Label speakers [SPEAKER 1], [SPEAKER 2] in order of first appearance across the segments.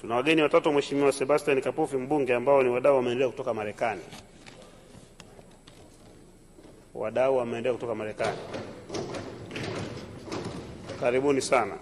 [SPEAKER 1] Tuna wageni watatu, Mheshimiwa Sebastian Kapufi mbunge, ambao ni wadau wa maendeleo kutoka Marekani. Wadau wa maendeleo kutoka Marekani, karibuni sana.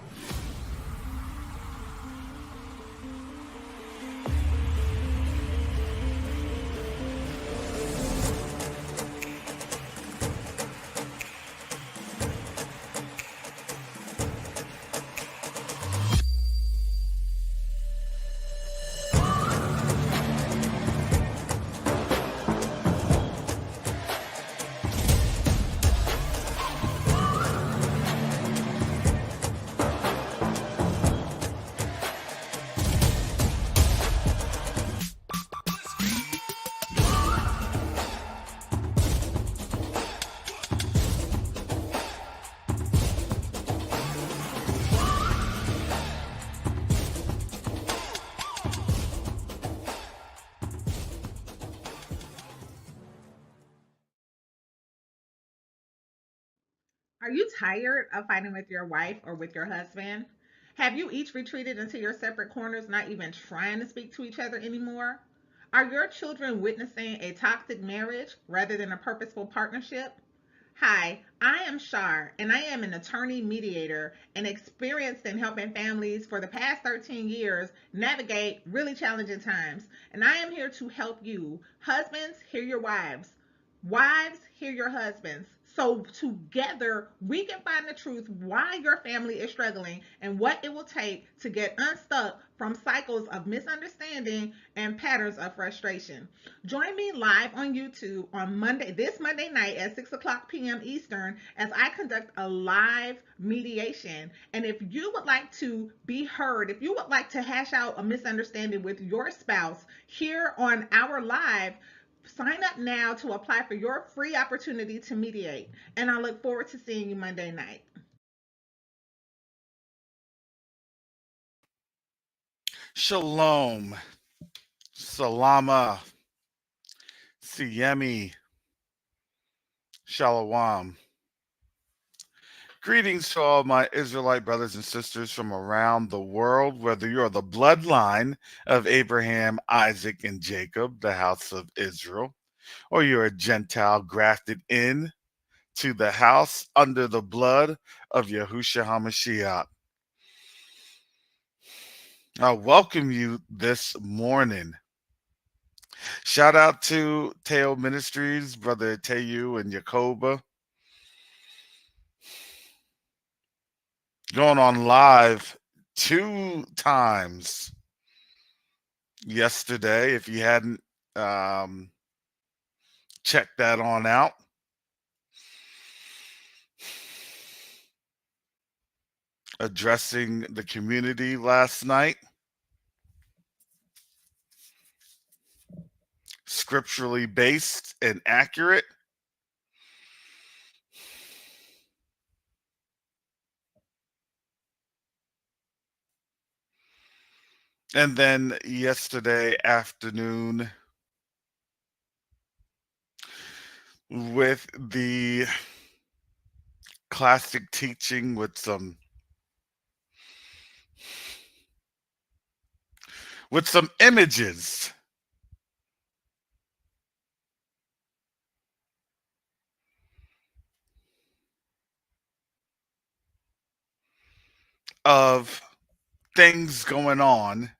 [SPEAKER 2] Are you tired of fighting with your wife or with your husband? Have you each retreated into your separate corners, not even trying to speak to each other anymore? Are your children witnessing a toxic marriage rather than a purposeful partnership? Hi, I am Shar, and I am an attorney mediator and experienced in helping families for the past 13 years navigate really challenging times. And I am here to help you. Husbands, hear your wives. Wives, hear your husbands. So together we can find the truth why your family is struggling and what it will take to get unstuck from cycles of misunderstanding and patterns of frustration. Join me live on YouTube on this Monday night at 6 o'clock p.m. Eastern, as I conduct a live mediation. And if you would like to be heard, if you would like to hash out a misunderstanding with your spouse here on our live, sign up now to apply for your free opportunity to mediate. And I look forward to seeing you Monday night.
[SPEAKER 3] Shalom, Salama, Siyemi, Shalom. Greetings to all my Israelite brothers and sisters from around the world, whether you're the bloodline of Abraham, Isaac, and Jacob, the house of Israel, or you're a Gentile grafted in to the house under the blood of Yahushua HaMashiach. I welcome you this morning. Shout out to Teo Ministries, Brother Teu and Yakoba. Going on live 2 times yesterday. If you hadn't checked that on out. Addressing the community last night. Scripturally based and accurate. And then yesterday afternoon with the classic teaching with some images. Of things going on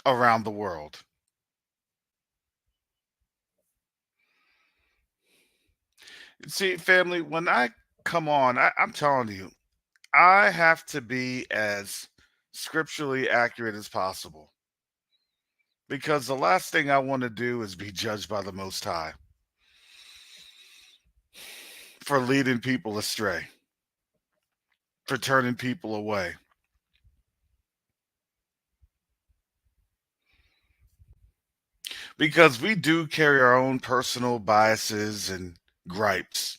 [SPEAKER 3] around the world. See, family, when I come on, I'm telling you, I have to be as scripturally accurate as possible. Because the last thing I want to do is be judged by the Most High for leading people astray, for turning people away. Because we do carry our own personal biases and gripes.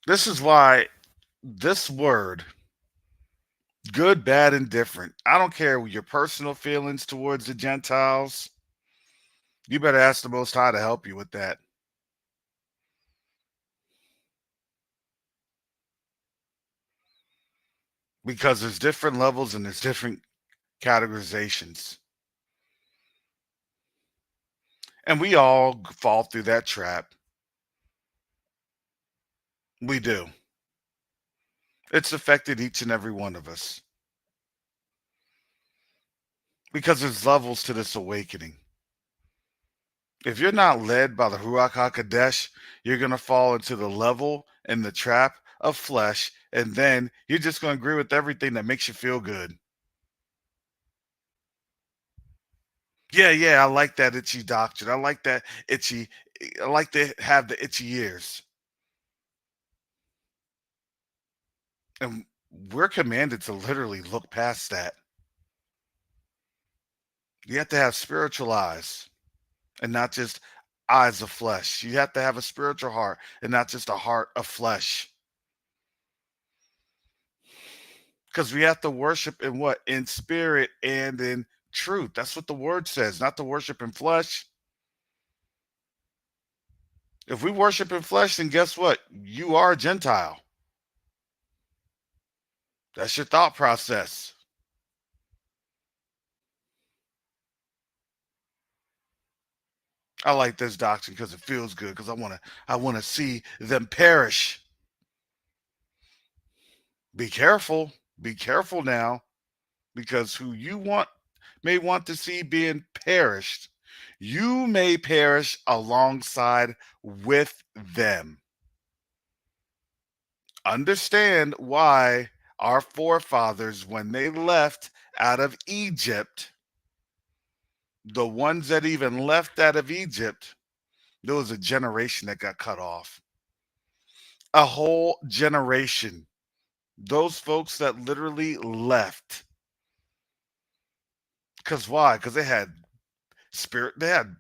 [SPEAKER 3] This is why this word Good, bad, and different. I don't care your personal feelings towards the Gentiles. You better ask the Most High to help you with that. Because there's different levels and there's different categorizations. And we all fall through that trap. We do. It's affected each and every one of us. Because there's levels to this awakening. If you're not led by the Ruach HaKodesh, you're going to fall into the level and the trap of flesh, and then you're just going to agree with everything that makes you feel good. Yeah, I like that itchy doctrine. I like that itchy. I like to have the itchy ears. And we're commanded to literally look past that. You have to have spiritual eyes and not just eyes of flesh. You have to have a spiritual heart and not just a heart of flesh. Because we have to worship in what? In spirit and in truth. That's what the word says, not to worship in flesh. If we worship in flesh, then guess what? You are a Gentile. That's your thought process. I like this doctrine because it feels good, because I want to see them perish. Be careful. Be careful now, because who you may want to see being perished, you may perish alongside with them. Understand why our forefathers, when they left out of Egypt, the ones that even left out of Egypt, there was a generation that got cut off. A whole generation. Those folks that literally left. Because why? Because they had they had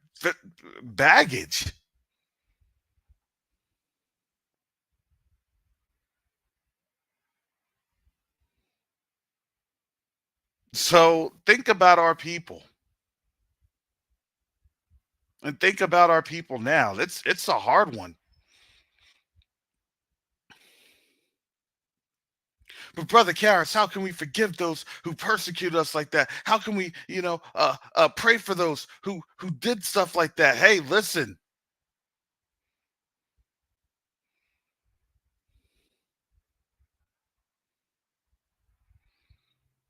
[SPEAKER 3] baggage. So think about our people. And think about our people now. It's a hard one. But brother Karras, how can we forgive those who persecute us like that? How can we, pray for those who did stuff like that? Hey, listen.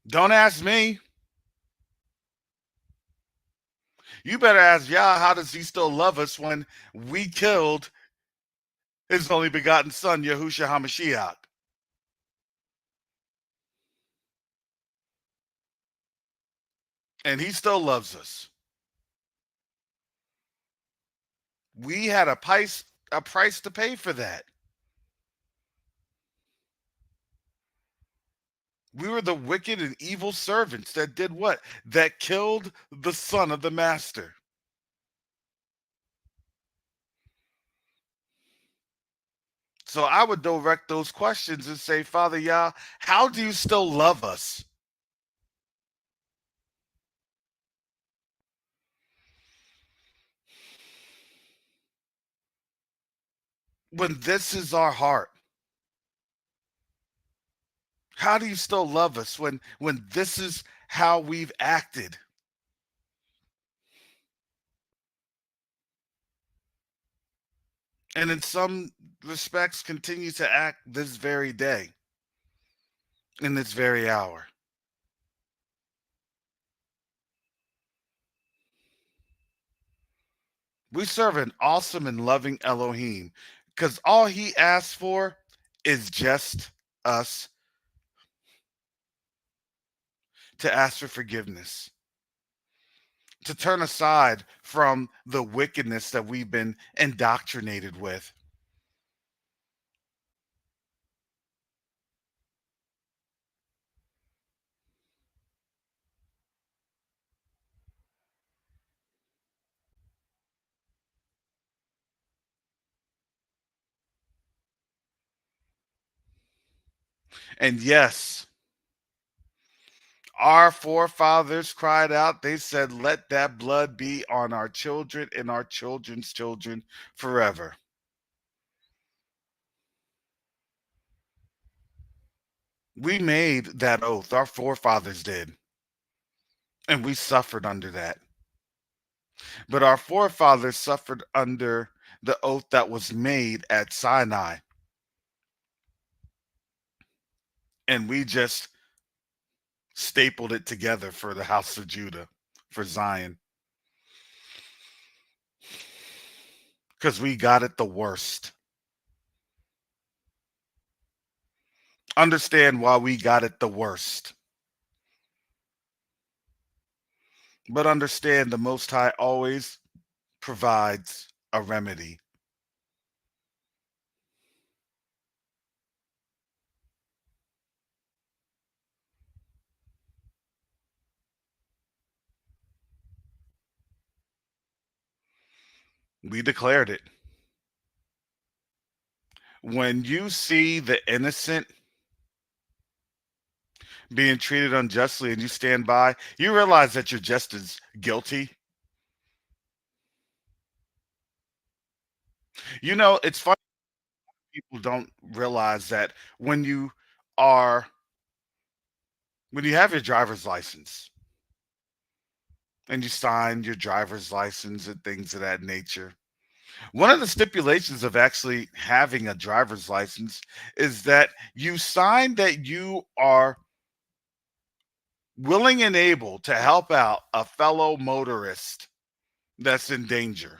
[SPEAKER 3] Don't ask me. You better ask Yah, how does he still love us when we killed his only begotten son, Yahushua HaMashiach? And he still loves us. We had a price to pay for that. We were the wicked and evil servants that did what? That killed the son of the master. So I would direct those questions and say, Father Yah, how do you still love us? When this is our heart? How do you still love us when this is how we've acted? And in some respects continue to act this very day, in this very hour. We serve an awesome and loving Elohim, because all he asks for is just us to ask for forgiveness, to turn aside from the wickedness that we've been indoctrinated with. And yes, Our forefathers cried out. They said, let that blood be on our children and our children's children forever. We made that oath. Our forefathers did. And we suffered under that. But our forefathers suffered under the oath that was made at Sinai. And we just stapled it together for the house of Judah, for Zion. Because we got it the worst. Understand why we got it the worst. But understand the Most High always provides a remedy. We declared it. When you see the innocent being treated unjustly and you stand by, you realize that you're just as guilty. You know, it's funny, people don't realize that are when you have your driver's license and you sign your driver's license and things of that nature, one of the stipulations of actually having a driver's license is that you sign that you are willing and able to help out a fellow motorist that's in danger.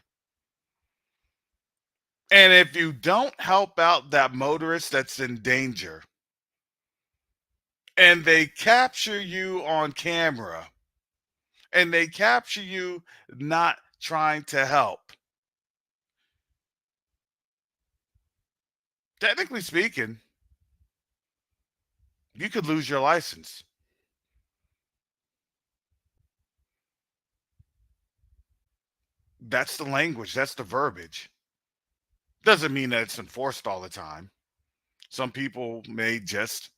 [SPEAKER 3] And if you don't help out that motorist that's in danger and they capture you on camera and they capture you not trying to help, technically speaking, you could lose your license. That's the language, that's the verbiage. Doesn't mean that it's enforced all the time. Some people may just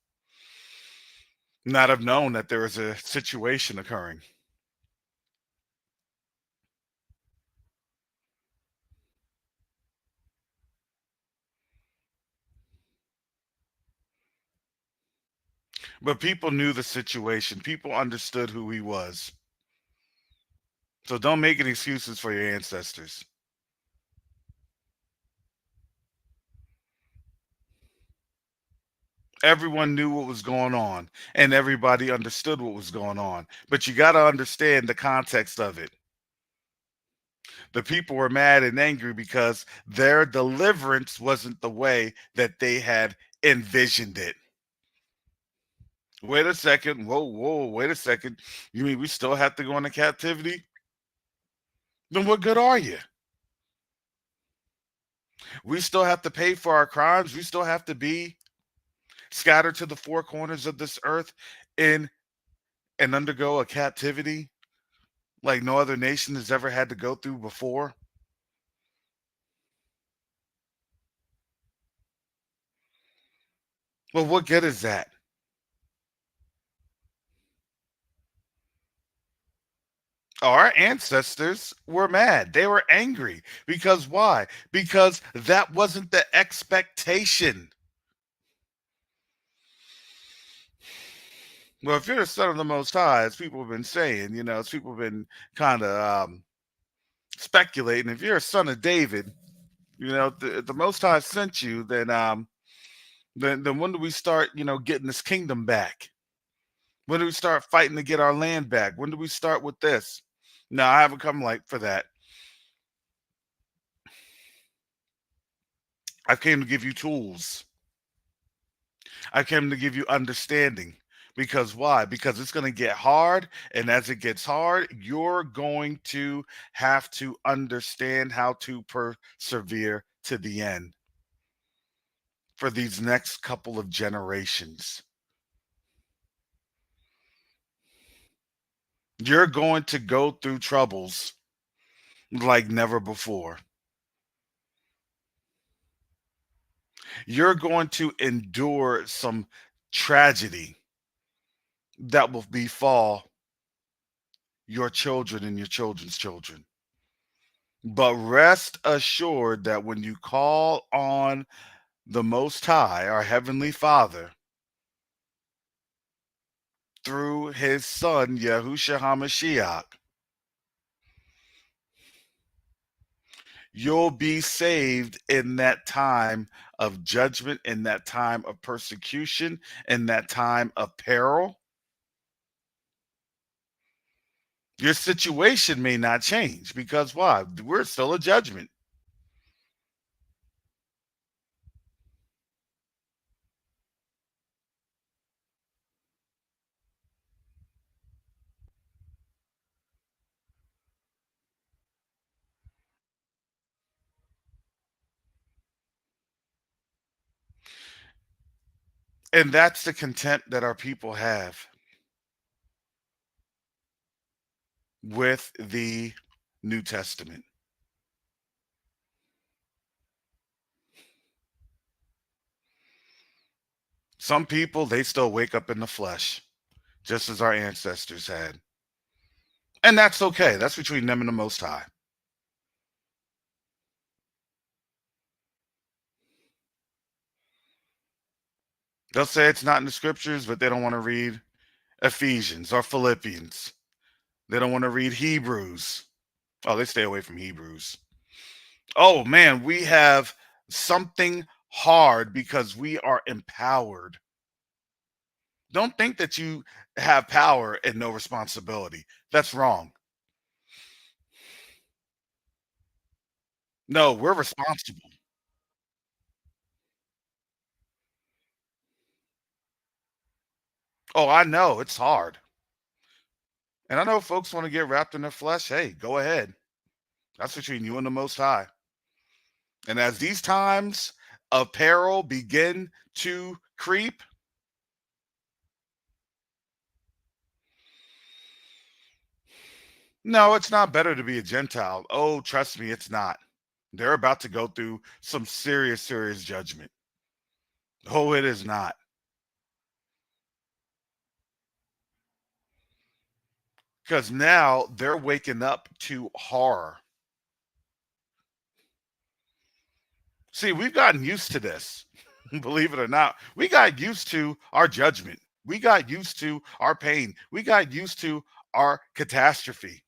[SPEAKER 3] not have known that there is a situation occurring. But people knew the situation. People understood who he was. So don't make any excuses for your ancestors. Everyone knew what was going on and everybody understood what was going on. But you got to understand the context of it. The people were mad and angry because their deliverance wasn't the way that they had envisioned it. Wait a second. Whoa, wait a second. You mean we still have to go into captivity? Then what good are you? We still have to pay for our crimes. We still have to be scattered to the four corners of this earth in and undergo a captivity like no other nation has ever had to go through before. Well, what good is that? Our ancestors were mad. They were angry. Because why? Because that wasn't the expectation. Well, if you're the son of the Most High, as people have been saying, as people have been kind of speculating, if you're a son of David, the Most High sent you, then when do we start, getting this kingdom back? When do we start fighting to get our land back? When do we start with this? No, I haven't come like for that. I came to give you tools. I came to give you understanding. Because why? Because it's going to get hard. And as it gets hard, you're going to have to understand how to persevere to the end for these next couple of generations. You're going to go through troubles like never before. You're going to endure some tragedy that will befall your children and your children's children. But rest assured that when you call on the Most High, our Heavenly Father, through his Son, Yahushua HaMashiach, you'll be saved in that time of judgment, in that time of persecution, in that time of peril. Your situation may not change because why? We're still a judgment. And that's the content that our people have with the New Testament. Some people, they still wake up in the flesh, just as our ancestors had. And that's okay. That's between them and the Most High. They'll say it's not in the scriptures, but they don't want to read Ephesians or Philippians. They don't want to read Hebrews. Oh, they stay away from Hebrews. Oh, man, we have something hard because we are empowered. Don't think that you have power and no responsibility. That's wrong. No, we're responsible. Oh, I know it's hard. And I know folks want to get wrapped in their flesh. Hey, go ahead. That's between you and the Most High. And as these times of peril begin to creep, no, it's not better to be a Gentile. Oh, trust me, it's not. They're about to go through some serious, serious judgment. Oh, it is not. Because now they're waking up to horror. See, we've gotten used to this. Believe it or not, we got used to our judgment. We got used to our pain. We got used to our catastrophe.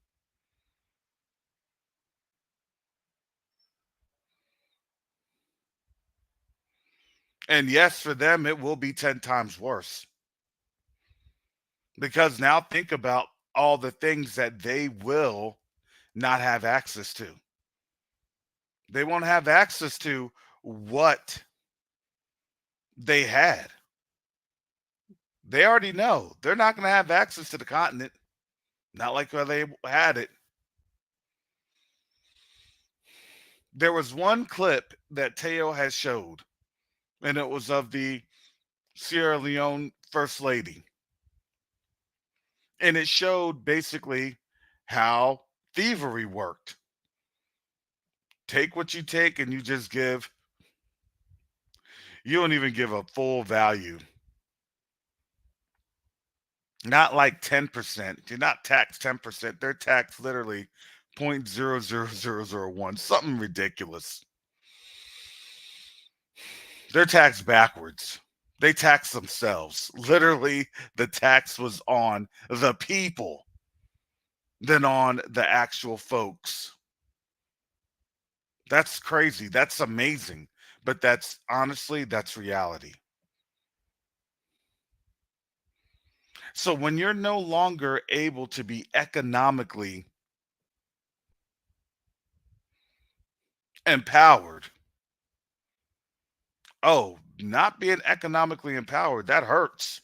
[SPEAKER 3] And yes, for them, it will be 10 times worse. Because now think about all the things that they will not have access to. They won't have access to what they had. They already know they're not going to have access to the continent, not like where they had it. There was one clip that Teo has showed, and it was of the Sierra Leone First Lady. And it showed basically how thievery worked. Take what you take, and you just give, you don't even give a full value. Not like 10%. You're not taxed 10%. They're taxed literally 0.00001, something ridiculous. They're taxed backwards. They tax themselves. Literally, the tax was on the people than on the actual folks. That's crazy. That's amazing. But that's honestly, that's reality. So when you're no longer able to be economically empowered, oh, not being economically empowered, that hurts.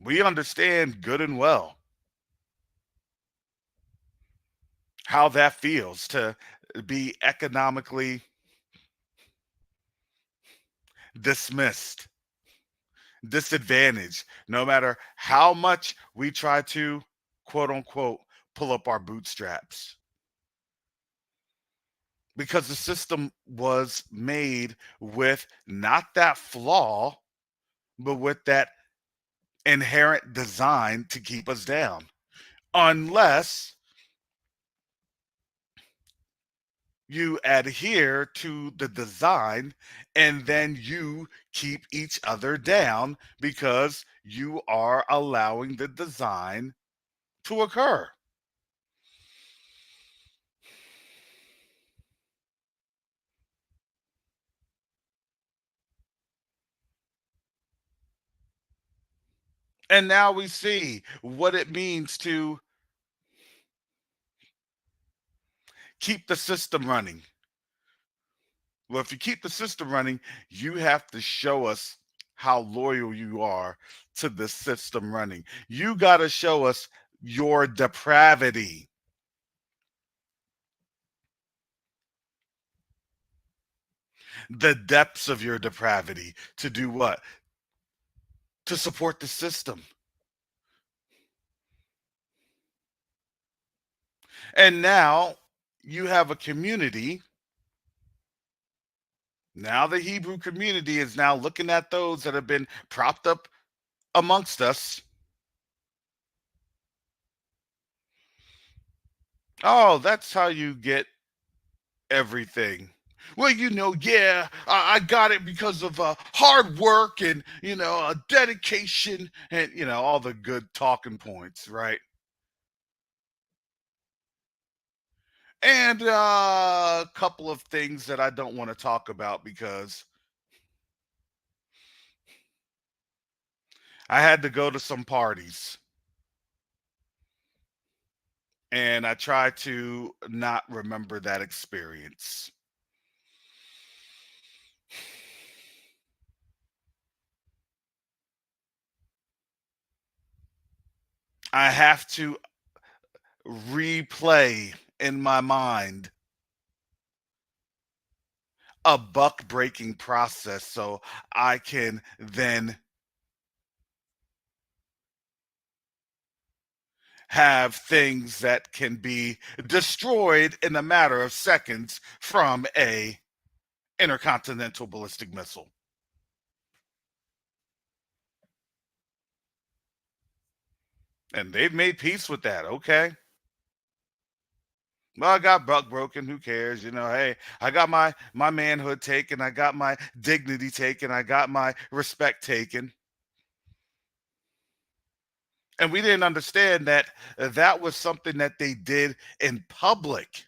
[SPEAKER 3] We understand good and well how that feels to be economically dismissed, disadvantaged, no matter how much we try to, quote unquote, pull up our bootstraps. because the system was made with not that flaw, but with that inherent design to keep us down. Unless you adhere to the design and then you keep each other down because you are allowing the design to occur. And now we see what it means to keep the system running. Well, if you keep the system running, you have to show us how loyal you are to the system running. You got to show us your depravity, the depths of your depravity to do what? To support the system. And now you have a community. Now the Hebrew community is now looking at those that have been propped up amongst us. Oh, that's how you get everything. Well, yeah, I got it because of hard work and, dedication and, all the good talking points, right? And a couple of things that I don't want to talk about because I had to go to some parties and I try to not remember that experience. I have to replay in my mind a buck breaking process so I can then have things that can be destroyed in a matter of seconds from a intercontinental ballistic missile. And they've made peace with that. Okay. Well, I got buck broken. Who cares? Hey, I got my manhood taken. I got my dignity taken. I got my respect taken. And we didn't understand that that was something that they did in public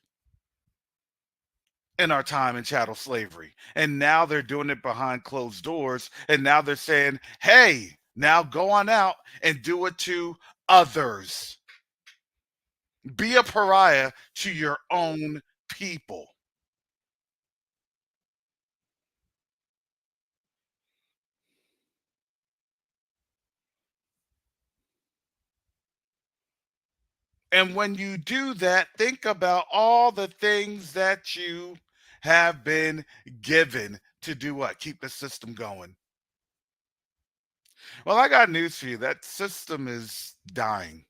[SPEAKER 3] in our time in chattel slavery. And now they're doing it behind closed doors. And now they're saying, hey, now go on out and do it to others. Be a pariah to your own people. And when you do that, think about all the things that you have been given to do what? Keep the system going. Well, I got news for you. That system is dying.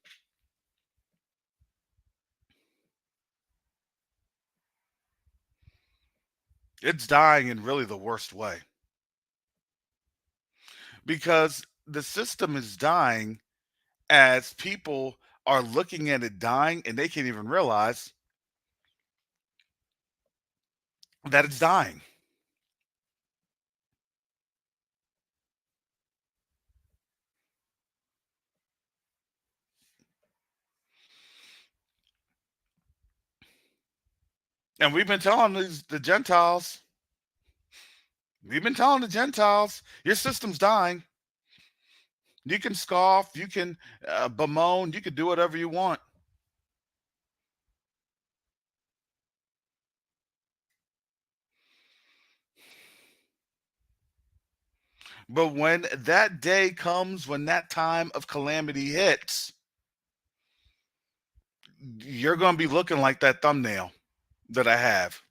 [SPEAKER 3] It's dying in really the worst way because the system is dying as people are looking at it dying and they can't even realize that it's dying. And we've been telling the Gentiles, your system's dying. You can scoff, you can bemoan, you can do whatever you want. But when that day comes, when that time of calamity hits, you're going to be looking like that thumbnail that I have.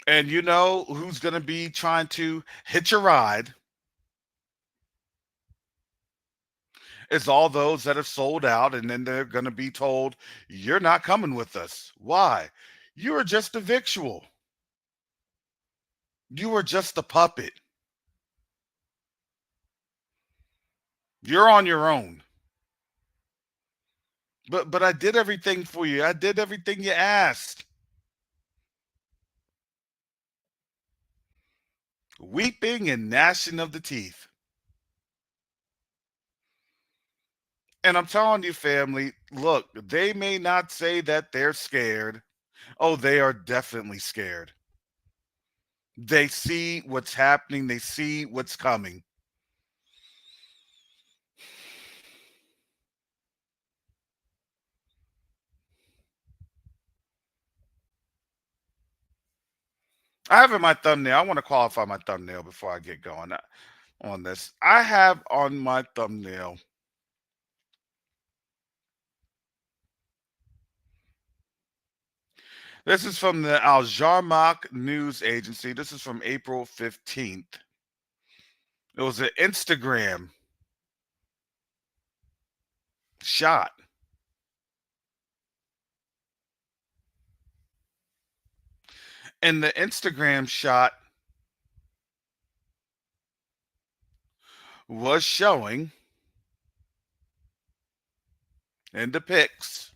[SPEAKER 3] And you know who's going to be trying to hitch a ride? It's all those that have sold out, and then they're going to be told, you're not coming with us. Why? You are just a victual. You are just a puppet. You're on your own. But I did everything for you. I did everything you asked. Weeping and gnashing of the teeth. And I'm telling you, family, look, they may not say that they're scared. Oh, they are definitely scared. They see what's happening, they see what's coming. I have in my thumbnail, I want to qualify my thumbnail before I get going on this. I have on my thumbnail, this is from the Al Jarmak News Agency. This is from April 15th. It was an Instagram shot. And the Instagram shot was showing and depicts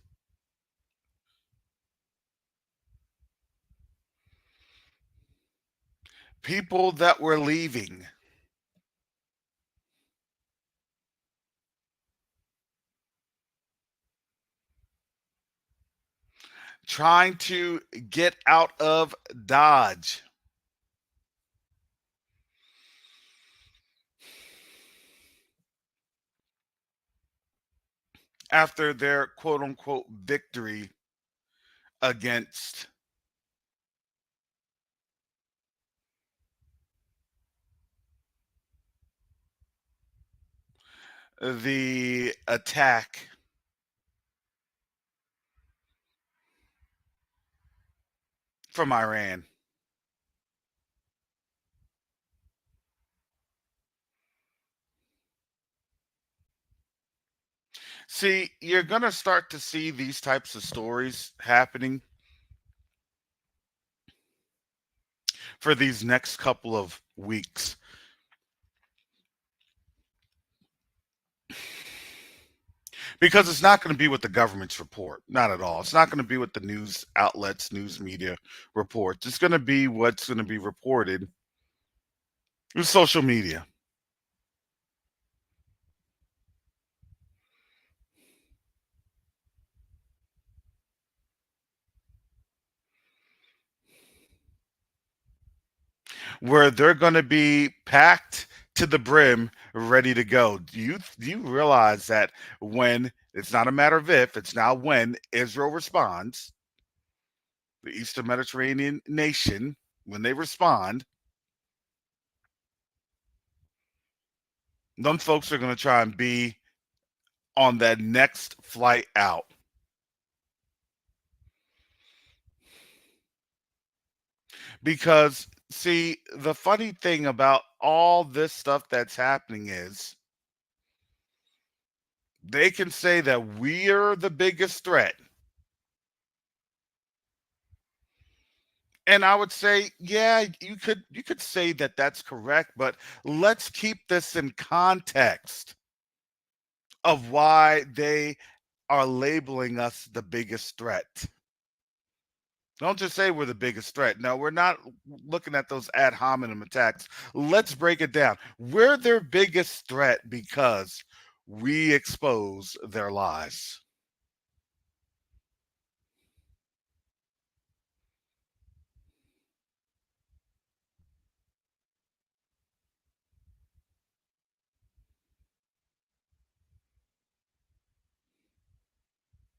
[SPEAKER 3] people that were leaving. Trying to get out of Dodge. After their quote unquote victory against the attack from Iran. See, you're going to start to see these types of stories happening for these next couple of weeks. Because it's not going to be what the government's report. Not at all. It's not going to be what the news outlets, news media reports. It's going to be what's going to be reported through social media. Where they're going to be packed to the brim, ready to go. Do you realize that when it's not a matter of if, it's now when Israel responds, the Eastern Mediterranean nation, when they respond, them folks are going to try and be on that next flight out. Because, see, the funny thing about all this stuff that's happening is they can say that we're the biggest threat. And I would say, yeah, you could say that that's correct, but let's keep this in context of why they are labeling us the biggest threat. Don't just say we're the biggest threat. No, we're not looking at those ad hominem attacks. Let's break it down. We're their biggest threat because we expose their lies.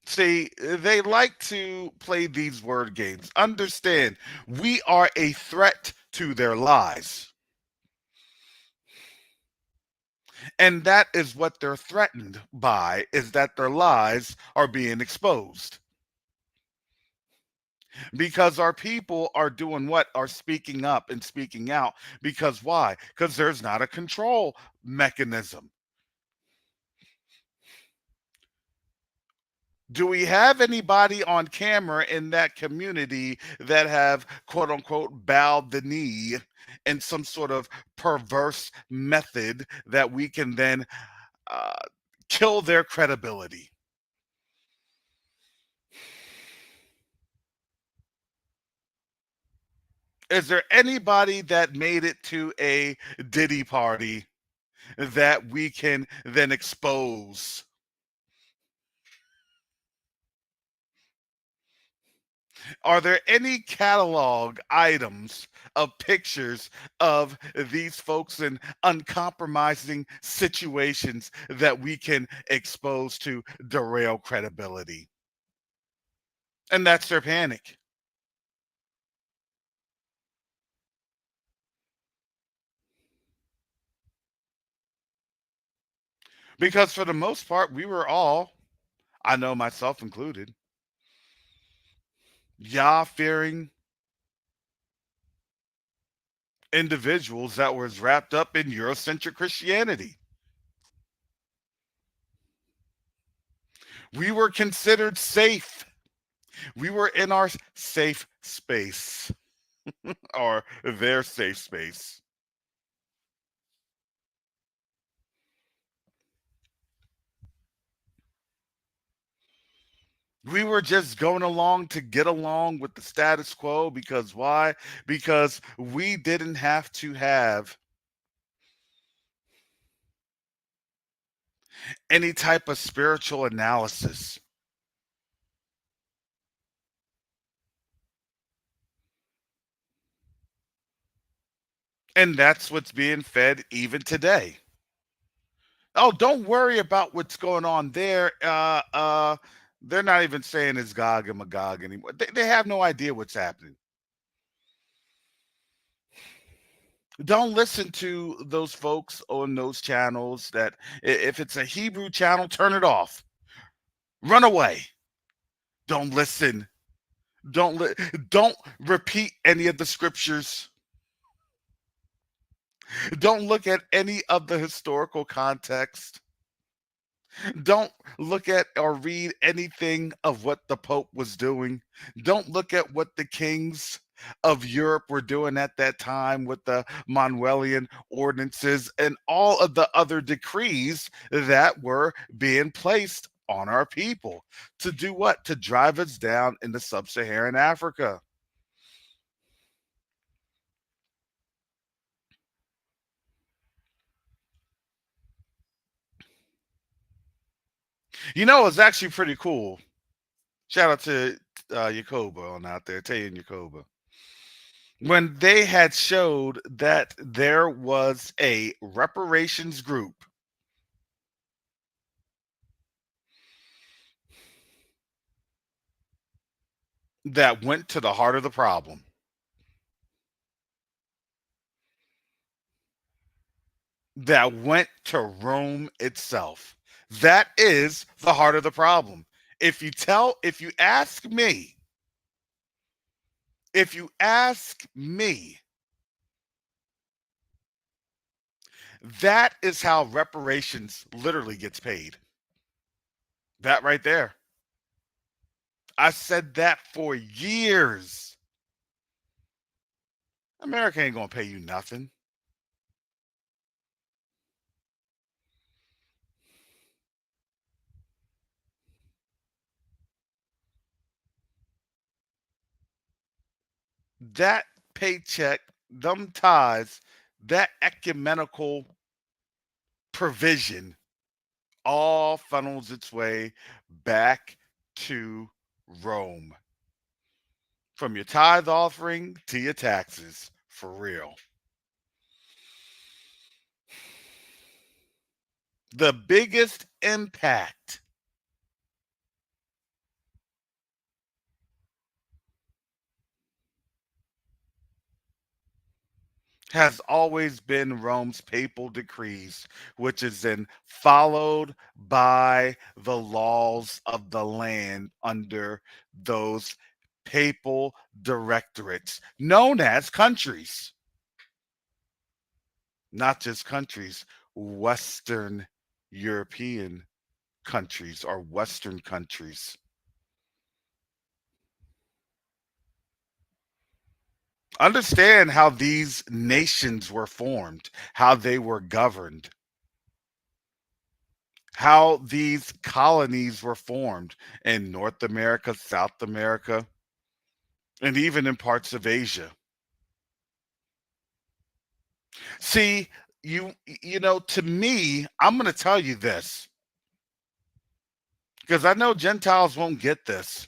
[SPEAKER 3] See, they like to play these word games. Understand, we are a threat to their lies. And that is what they're threatened by, is that their lies are being exposed. Because our people are doing what? Are speaking up and speaking out. Because why? Because there's not a control mechanism. Do we have anybody on camera in that community that have quote unquote bowed the knee in some sort of perverse method that we can then uh, kill their credibility? Is there anybody that made it to a Diddy party that we can then expose? Are there any catalog items of pictures of these folks in uncompromising situations that we can expose to derail credibility? And that's their panic. Because for the most part, we were all, I know myself included, Yah fearing individuals that was wrapped up in Eurocentric Christianity. We were considered safe. We were in our safe space or their safe space. We were just going along to get along with the status quo because why? Because we didn't have to have any type of spiritual analysis. And that's what's being fed even today. Oh, don't worry about what's going on there. They're not even saying it's Gog and Magog anymore. They have no idea what's happening. Don't listen to those folks on those channels that if it's a Hebrew channel, turn it off. Run away. Don't listen. Don't repeat any of the scriptures. Don't look at any of the historical context. Don't look at or read anything of what the Pope was doing. Don't look at what the kings of Europe were doing at that time with the Manuelian ordinances and all of the other decrees that were being placed on our people to do what? To drive us down into sub-Saharan Africa. You know, it's actually pretty cool. Shout out to Yakoba on out there, Tay and Yakoba. When they had showed that there was a reparations group that went to the heart of the problem. That went to Rome itself. That is the heart of the problem. If you ask me, that is how reparations literally gets paid. That right there. I said that for years. America ain't gonna pay you nothing. That paycheck, them ties, that ecumenical provision all funnels its way back to Rome. From your tithe offering to your taxes, for real. The biggest impact has always been Rome's papal decrees, which is then followed by the laws of the land under those papal directorates, known as countries. Not just countries, Western European countries or Western countries. Understand how these nations were formed, how they were governed, how these colonies were formed in North America, South America, and even in parts of Asia. See, to me, I'm going to tell you this because I know Gentiles won't get this,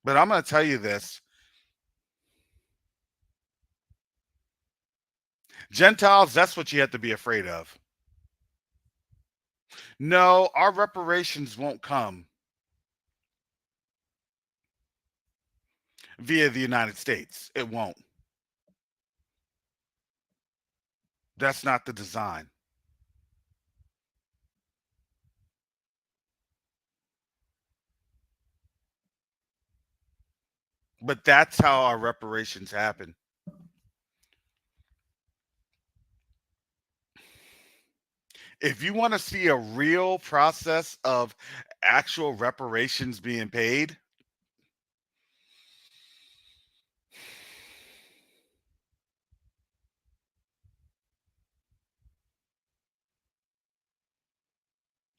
[SPEAKER 3] but I'm going to tell you this. Gentiles, that's what you have to be afraid of. No, our reparations won't come via the United States. It won't. That's not the design. But that's how our reparations happen. If you want to see a real process of actual reparations being paid,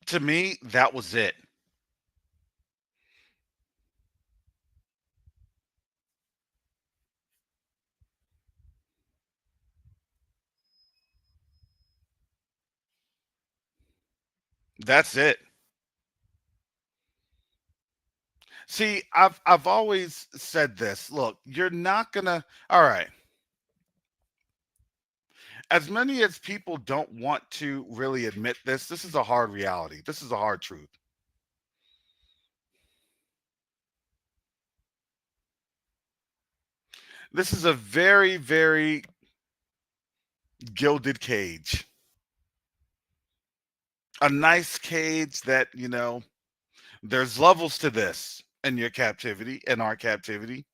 [SPEAKER 3] to me, that was it. That's it. See, I've always said this. Look, you're not gonna. All right. As many as people don't want to really admit this, this is a hard reality. This is a hard truth. This is a very, very gilded cage. A nice cage that, there's levels to this in your captivity, in our captivity.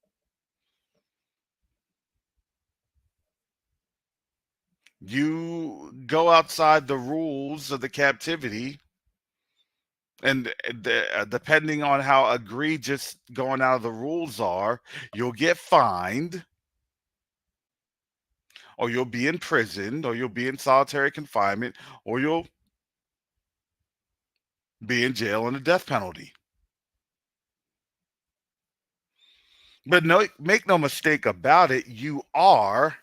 [SPEAKER 3] You go outside the rules of the captivity, and depending on how egregious going out of the rules are, you'll get fined, or you'll be imprisoned, or you'll be in solitary confinement, or you'll be in jail on the death penalty. But no, make no mistake about it, you are,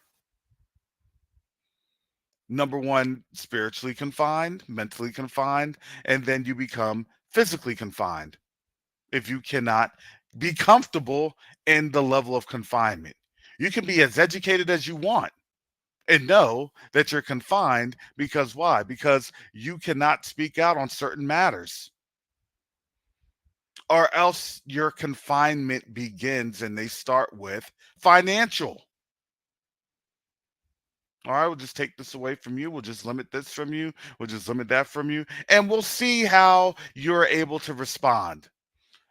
[SPEAKER 3] number one, spiritually confined, mentally confined, and then you become physically confined if you cannot be comfortable in the level of confinement. You can be as educated as you want and know that you're confined because why? Because you cannot speak out on certain matters. Or else your confinement begins and they start with financial. All right, we'll just take this away from you. We'll just limit this from you. We'll just limit that from you. And we'll see how you're able to respond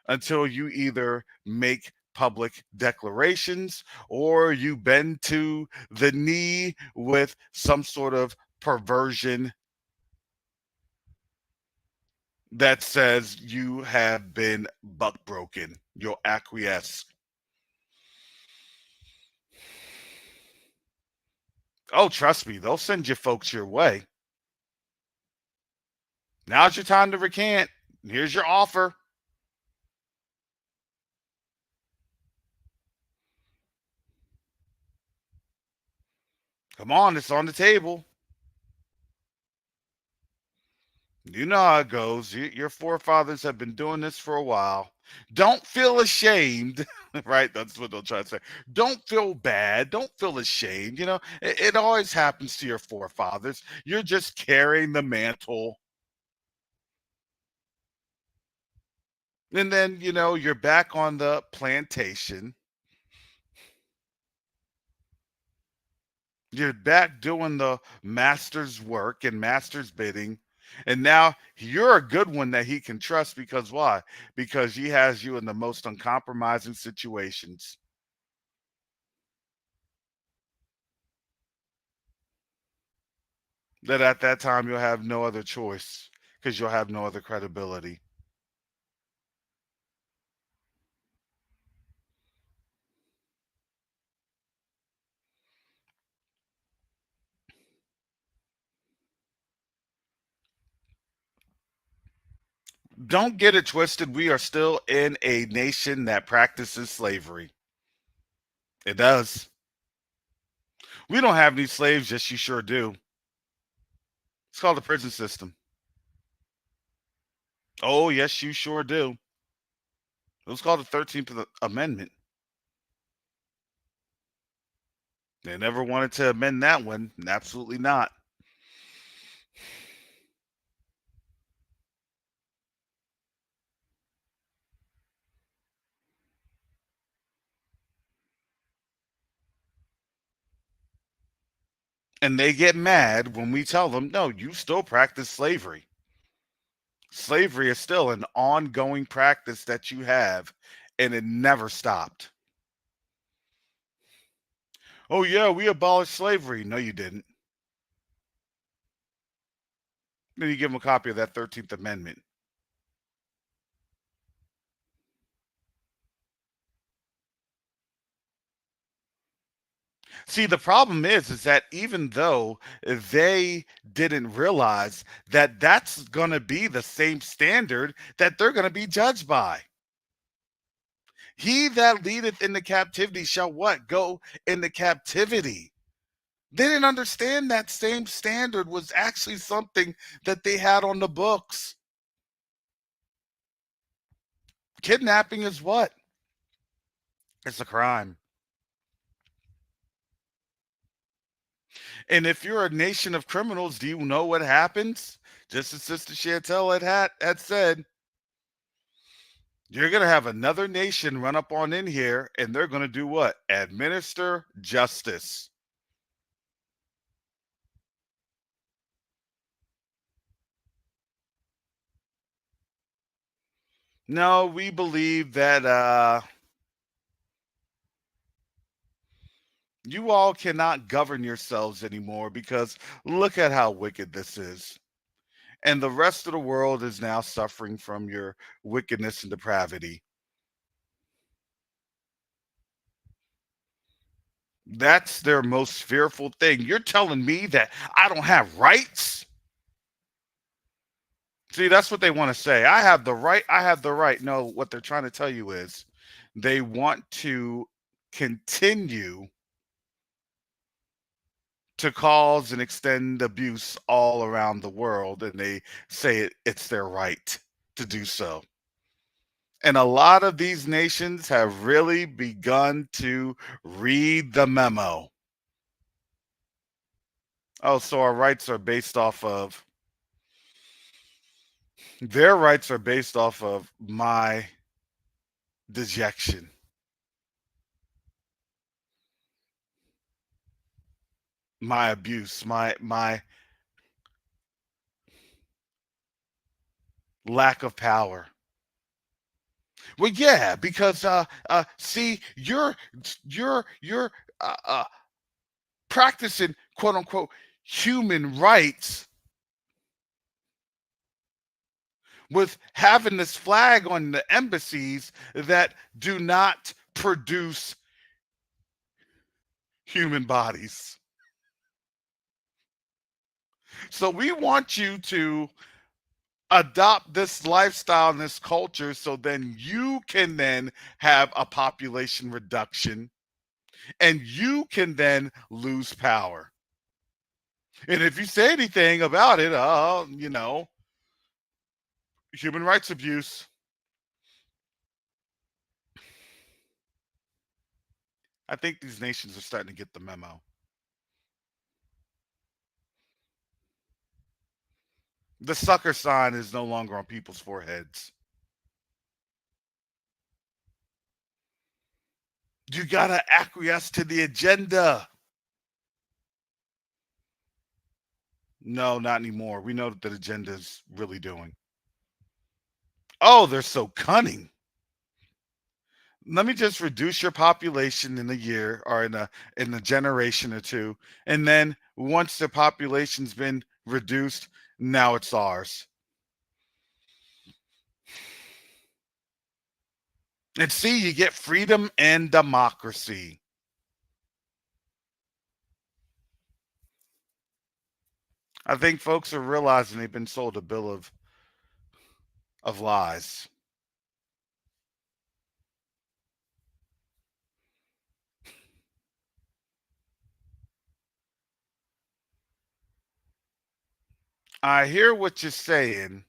[SPEAKER 3] until you either make public declarations or you bend to the knee with some sort of perversion that says you have been buck broken. You'll acquiesce. Oh, trust me, they'll send you folks your way. Now's your time to recant. Here's your offer. Come on, it's on the table. You know how it goes. Your forefathers have been doing this for a while. Don't feel ashamed, right? That's what they'll try to say. Don't feel bad. Don't feel ashamed. It always happens to your forefathers. You're just carrying the mantle. And then, you're back on the plantation. You're back doing the master's work and master's bidding. And now you're a good one that he can trust because why? Because he has you in the most uncompromising situations. That at that time you'll have no other choice because you'll have no other credibility. Don't get it twisted. We are still in a nation that practices slavery. It does. We don't have any slaves. Yes, you sure do. It's called the prison system. Oh, yes, you sure do. It was called the 13th Amendment. They never wanted to amend that one. Absolutely not. And they get mad when we tell them, no, you still practice slavery. Slavery is still an ongoing practice that you have, and it never stopped. Oh, yeah, we abolished slavery. No, you didn't. Then you give them a copy of that 13th Amendment. See, the problem is that even though they didn't realize that that's going to be the same standard that they're going to be judged by. He that leadeth into captivity shall what? Go into captivity. They didn't understand that same standard was actually something that they had on the books. Kidnapping is what? It's a crime. And if you're a nation of criminals, do you know what happens? Just as Sister Chantel had said, you're going to have another nation run up on in here, and they're going to do what? Administer justice. No, we believe that you all cannot govern yourselves anymore because look at how wicked this is. And the rest of the world is now suffering from your wickedness and depravity. That's their most fearful thing. You're telling me that I don't have rights? See, that's what they want to say. I have the right. I have the right. No, what they're trying to tell you is they want to continue to cause and extend abuse all around the world, and they say it's their right to do so. And a lot of these nations have really begun to read the memo. Oh, so our rights are based off of their rights are based off of my dejection. My abuse, my lack of power. Well, yeah, because see, you're practicing quote unquote human rights with having this flag on the embassies that do not produce human bodies. So we want you to adopt this lifestyle and this culture so then you can then have a population reduction and you can then lose power. And if you say anything about it, human rights abuse. I think these nations are starting to get the memo. The sucker sign is no longer on people's foreheads. You gotta acquiesce to the agenda. No, not anymore. We know what the agenda is really doing. Oh, they're so cunning. Let me just reduce your population in a year or in a generation or two, and then once the population's been reduced, now it's ours. And see, you get freedom and democracy. I think folks are realizing they've been sold a bill of of lies. I hear what you're saying.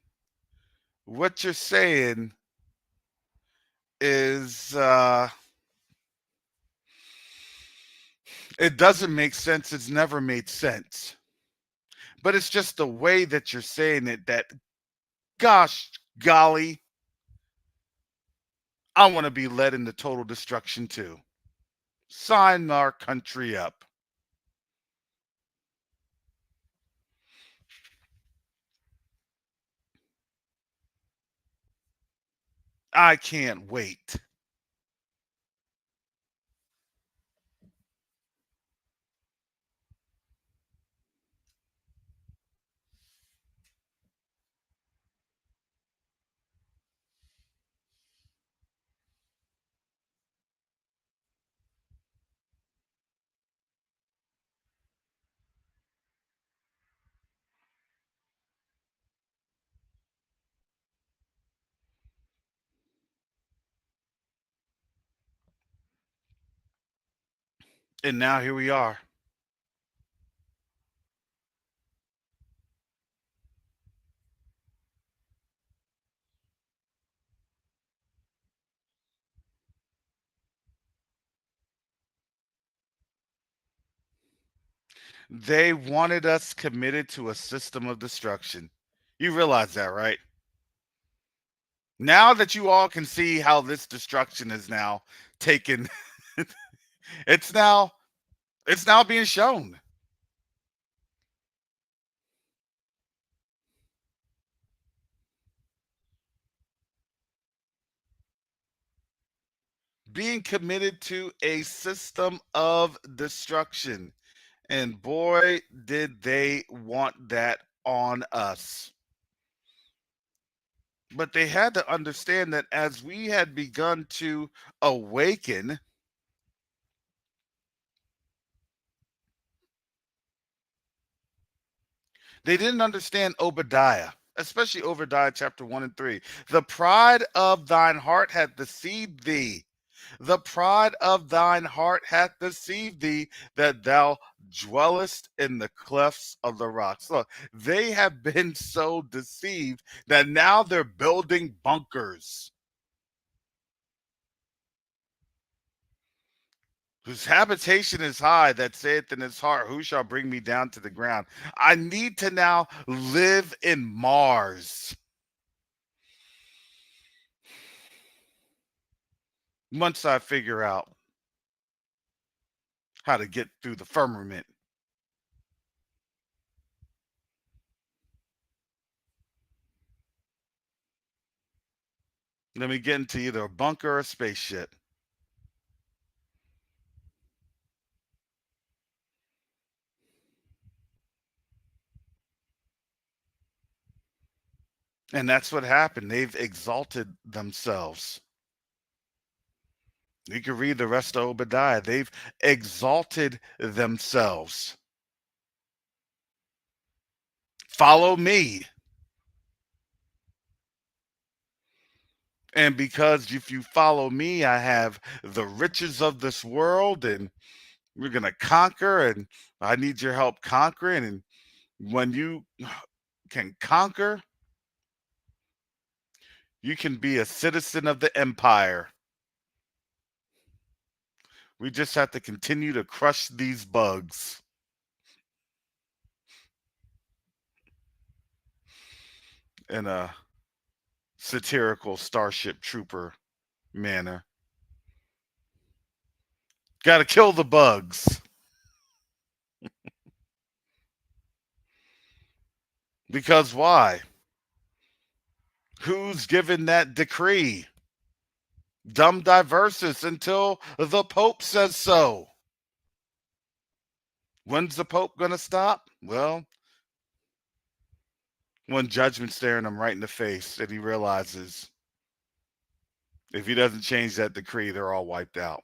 [SPEAKER 3] What you're saying is it doesn't make sense. It's never made sense. But it's just the way that you're saying it that, gosh, golly, I want to be led into total destruction too. Sign our country up. I can't wait. And now here we are. They wanted us committed to a system of destruction. You realize that, right? Now that you all can see how this destruction is now taken, it's now being shown. Being committed to a system of destruction. And boy, did they want that on us. But they had to understand that as we had begun to awaken, they didn't understand Obadiah, especially Obadiah chapter 1 and 3. The pride of thine heart hath deceived thee. The pride of thine heart hath deceived thee, that thou dwellest in the clefts of the rocks. Look, they have been so deceived that now they're building bunkers. Whose habitation is high, that saith in his heart, who shall bring me down to the ground? I need to now live in Mars. Once I figure out how to get through the firmament. Let me get into either a bunker or a spaceship. And that's what happened. They've exalted themselves. You can read the rest of Obadiah. They've exalted themselves. Follow me. And because if you follow me, I have the riches of this world and we're going to conquer, and I need your help conquering. And when you can conquer, you can be a citizen of the empire. We just have to continue to crush these bugs. In a satirical Starship Trooper manner. Got to kill the bugs. Because why? Who's given that decree? Dumb diversus until the Pope says so. When's the Pope going to stop? Well, when judgment's staring him right in the face and he realizes if he doesn't change that decree, they're all wiped out.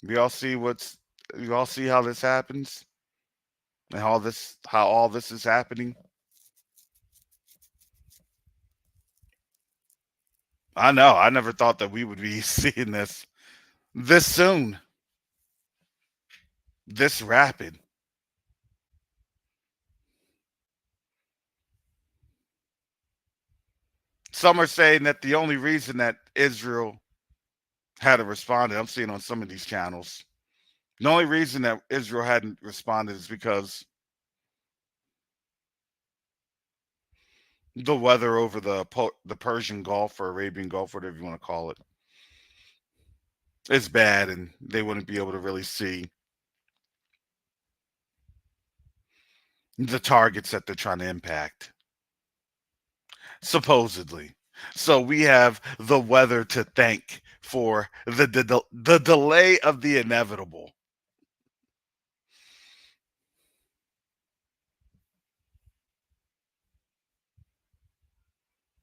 [SPEAKER 3] We all see how this happens? and how all this is happening. I know. I never thought that we would be seeing this soon, this rapid. Some are saying that the only reason that Israel hadn't responded, I'm seeing on some of these channels, the only reason that Israel hadn't responded is because the weather over the Persian Gulf or Arabian Gulf, whatever you want to call it, is bad, and they wouldn't be able to really see the targets that they're trying to impact, supposedly. So we have the weather to thank for the delay of the inevitable.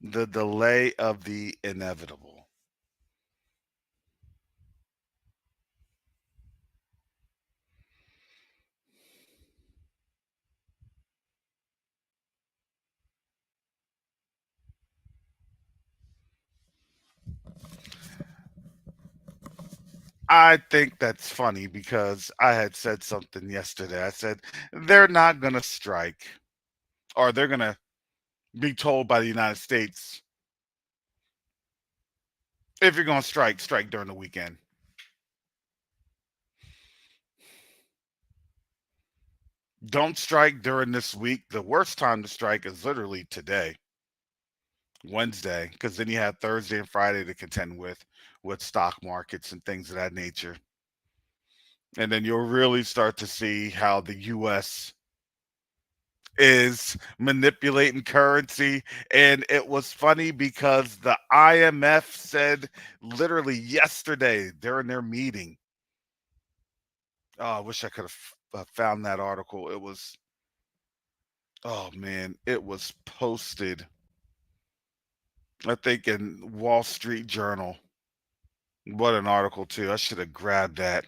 [SPEAKER 3] The delay of the inevitable. I think that's funny because I had said something yesterday. I said they're not going to strike, or they're going to be told by the United States, if you're going to strike, strike during the weekend. Don't strike during this week. The worst time to strike is literally today, Wednesday, because then you have Thursday and Friday to contend with stock markets and things of that nature. And then you'll really start to see how the US is manipulating currency. And it was funny because the IMF said literally yesterday during their meeting. Oh, I wish I could have found that article. It was, oh man, it was posted, I think, in Wall Street Journal. What an article, too. I should have grabbed that.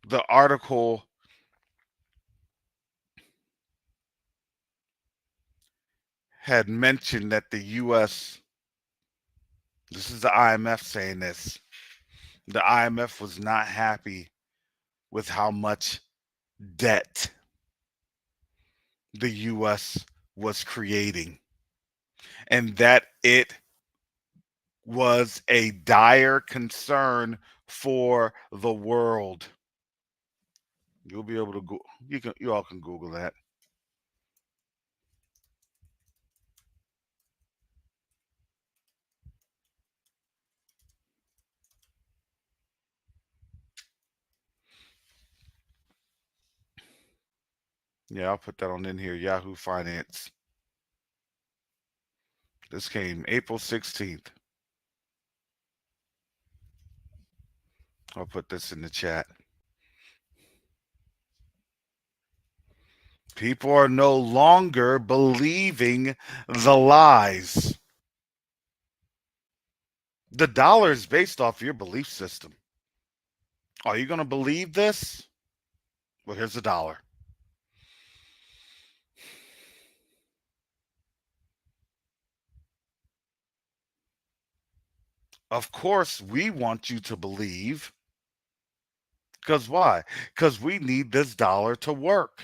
[SPEAKER 3] The article had mentioned that the U.S., this is the IMF saying this, the IMF was not happy with how much debt the U.S. was creating, and that it was a dire concern for the world. You'll be able to go. You all can Google that. Yeah, I'll put that on in here. Yahoo Finance. This came April 16th. I'll put this in the chat. People are no longer believing the lies. The dollar is based off your belief system. Are you going to believe this? Well, here's the dollar. Of course, we want you to believe. Because why? Because we need this dollar to work.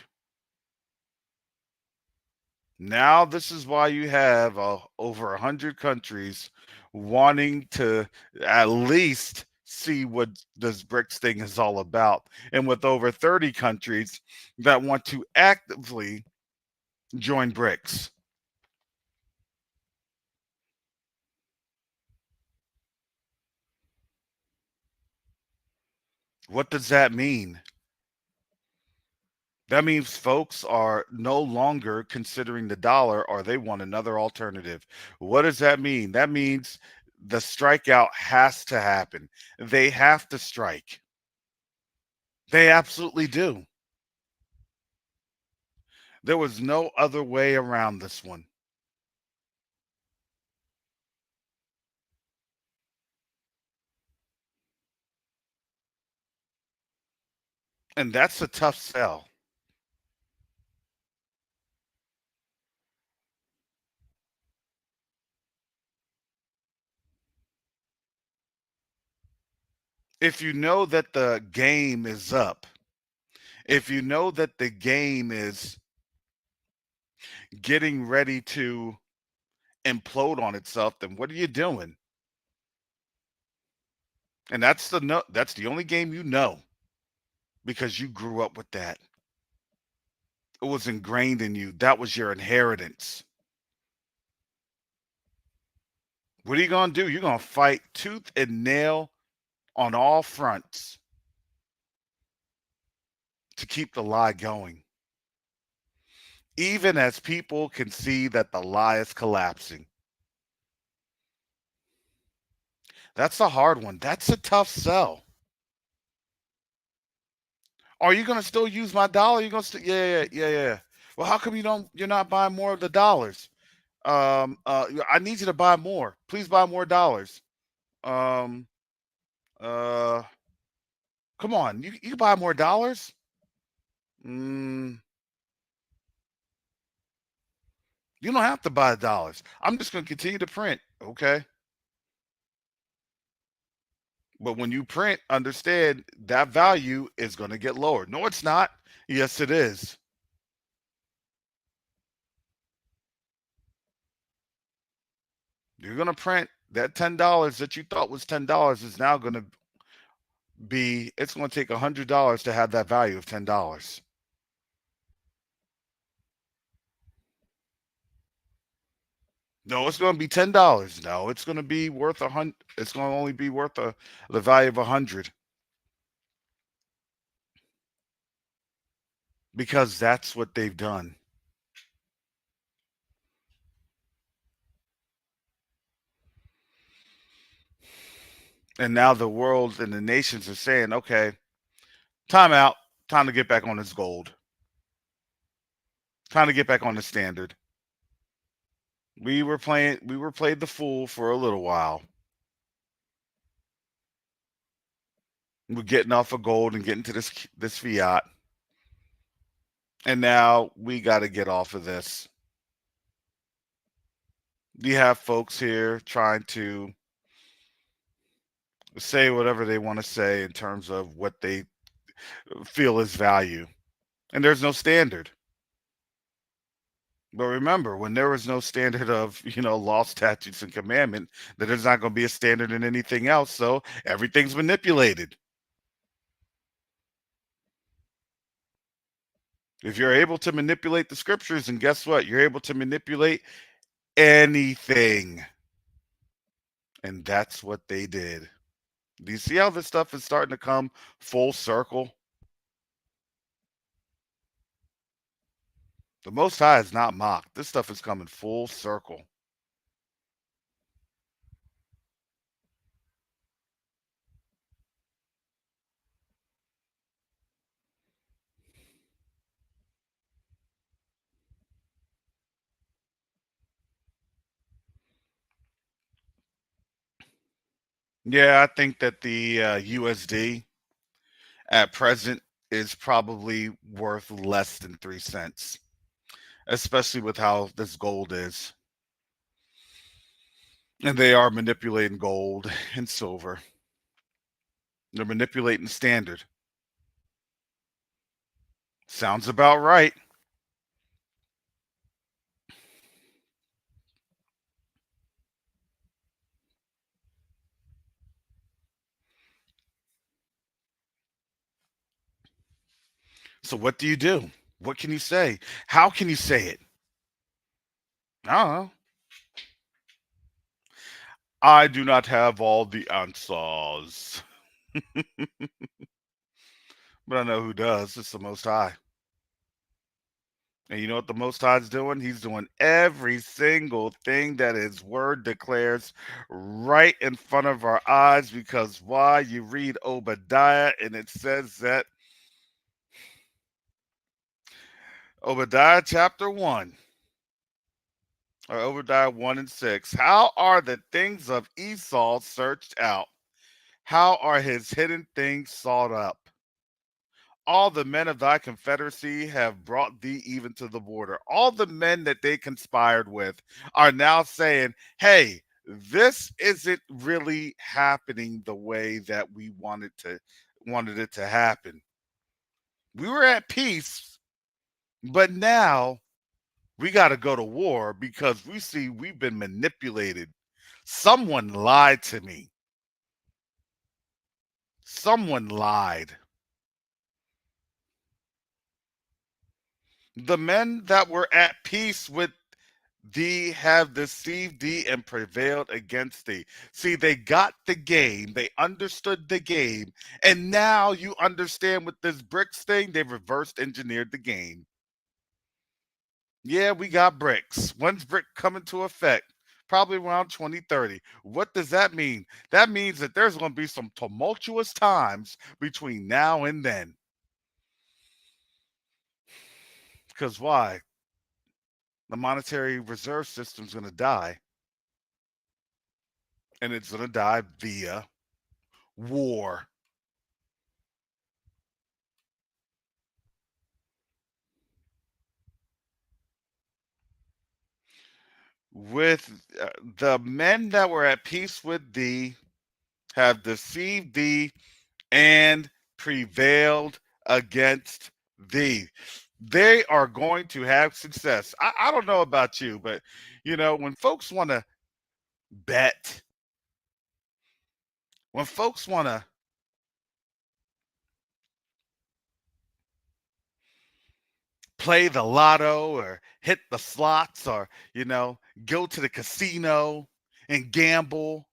[SPEAKER 3] Now, this is why you have over 100 countries wanting to at least see what this BRICS thing is all about. And with over 30 countries that want to actively join BRICS. What does that mean? That means folks are no longer considering the dollar, or they want another alternative. What does that mean? That means the strikeout has to happen. They have to strike. They absolutely do. There was no other way around this one. And that's a tough sell. If you know that the game is up, if you know that the game is getting ready to implode on itself, then what are you doing? And that's the only game you know because you grew up with that. It was ingrained in you. That was your inheritance. What are you going to do? You're going to fight tooth and nail on all fronts to keep the lie going. Even as people can see that the lie is collapsing. That's a hard one. That's a tough sell. Are you going to still use my dollar? You're going to yeah. Well, how come you're not buying more of the dollars? I need you to buy more. Please buy more dollars. Um, uh, come on, you can buy more dollars. Mm, you don't have to buy dollars. I'm just going to continue to print. Okay. But when you print, understand that value is going to get lower. No, it's not. Yes, it is. You're going to print that $10 that you thought was $10 is now going to it's going to take $100 to have that value of $10. No, it's going to be $10. No, it's going to be worth it's going to only be worth the value of 100 because that's what they've done. And now the world and the nations are saying, okay, time out, time to get back on this gold, time to get back on the standard. We were played the fool for a little while. We're getting off of gold and getting to this fiat. And now we got to get off of this. You have folks here trying to say whatever they want to say in terms of what they feel is value. And there's no standard. But remember, when there was no standard of, law, statutes, and commandment, that there's not going to be a standard in anything else. So everything's manipulated. If you're able to manipulate the scriptures, and guess what? You're able to manipulate anything. And that's what they did. Do you see how this stuff is starting to come full circle? The Most High is not mocked. This stuff is coming full circle. Yeah, I think that the USD at present is probably worth less than 3 cents, especially with how this gold is. And they are manipulating gold and silver. They're manipulating standard. Sounds about right. So what do you do? What can you say? How can you say it? I don't know. I do not have all the answers. But I know who does. It's the Most High. And you know what the Most High is doing? He's doing every single thing that His Word declares right in front of our eyes. Because why? You read Obadiah and it says that Obadiah chapter 1, or Obadiah 1 and 6. How are the things of Esau searched out? How are his hidden things sought up? All the men of thy confederacy have brought thee even to the border. All the men that they conspired with are now saying, hey, this isn't really happening the way that we wanted it to happen. We were at peace, but now we got to go to war because we see we've been manipulated. Someone lied to me. Someone lied. The men that were at peace with thee have deceived thee and prevailed against thee. See, they got the game, they understood the game, and now you understand with this BRICS thing, they've reversed engineered the game. Yeah, we got BRICS. When's BRIC come into effect? Probably around 2030. What does that mean? That means that there's going to be some tumultuous times between now and then. Because why? The monetary reserve system is going to die. And it's going to die via war. With the men that were at peace with thee have deceived thee and prevailed against thee. They are going to have success. I don't know about you, but when folks want to bet, when folks want to play the lotto or hit the slots or go to the casino and gamble,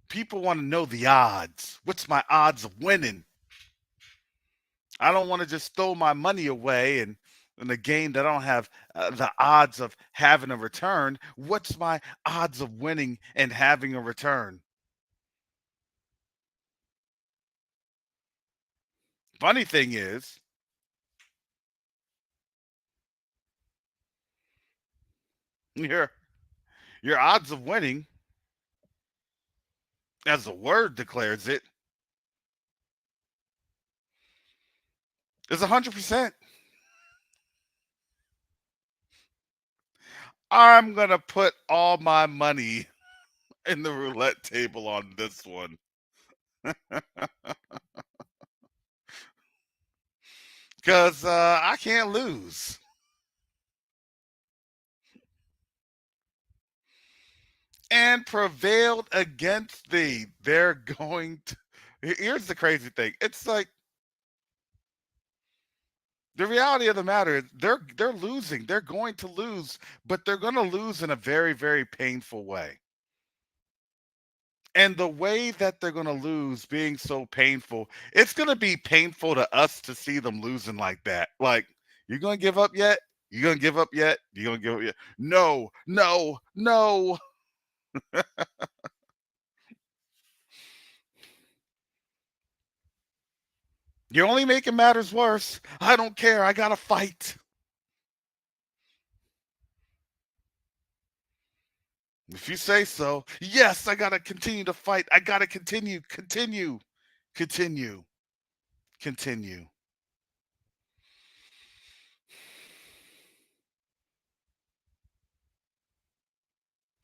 [SPEAKER 3] people want to know the odds. What's my odds of winning? I don't want to just throw my money away in a game that I don't have the odds of having a return. What's my odds of winning and having a return? Funny thing is, your odds of winning, as the word declares it, is 100%. I'm gonna put all my money in the roulette table on this one. Because I can't lose. And prevailed against thee. They're going to. Here's the crazy thing. It's like the reality of the matter is they're losing. They're going to lose, but they're going to lose in a very, very painful way. And the way that they're going to lose being so painful, it's going to be painful to us to see them losing like that. Like, you're going to give up yet? You going to give up yet? You going to give up yet? No, no, no. You're only making matters worse. I don't care. I got to fight. If you say so, yes, I got to continue to fight. I got to continue.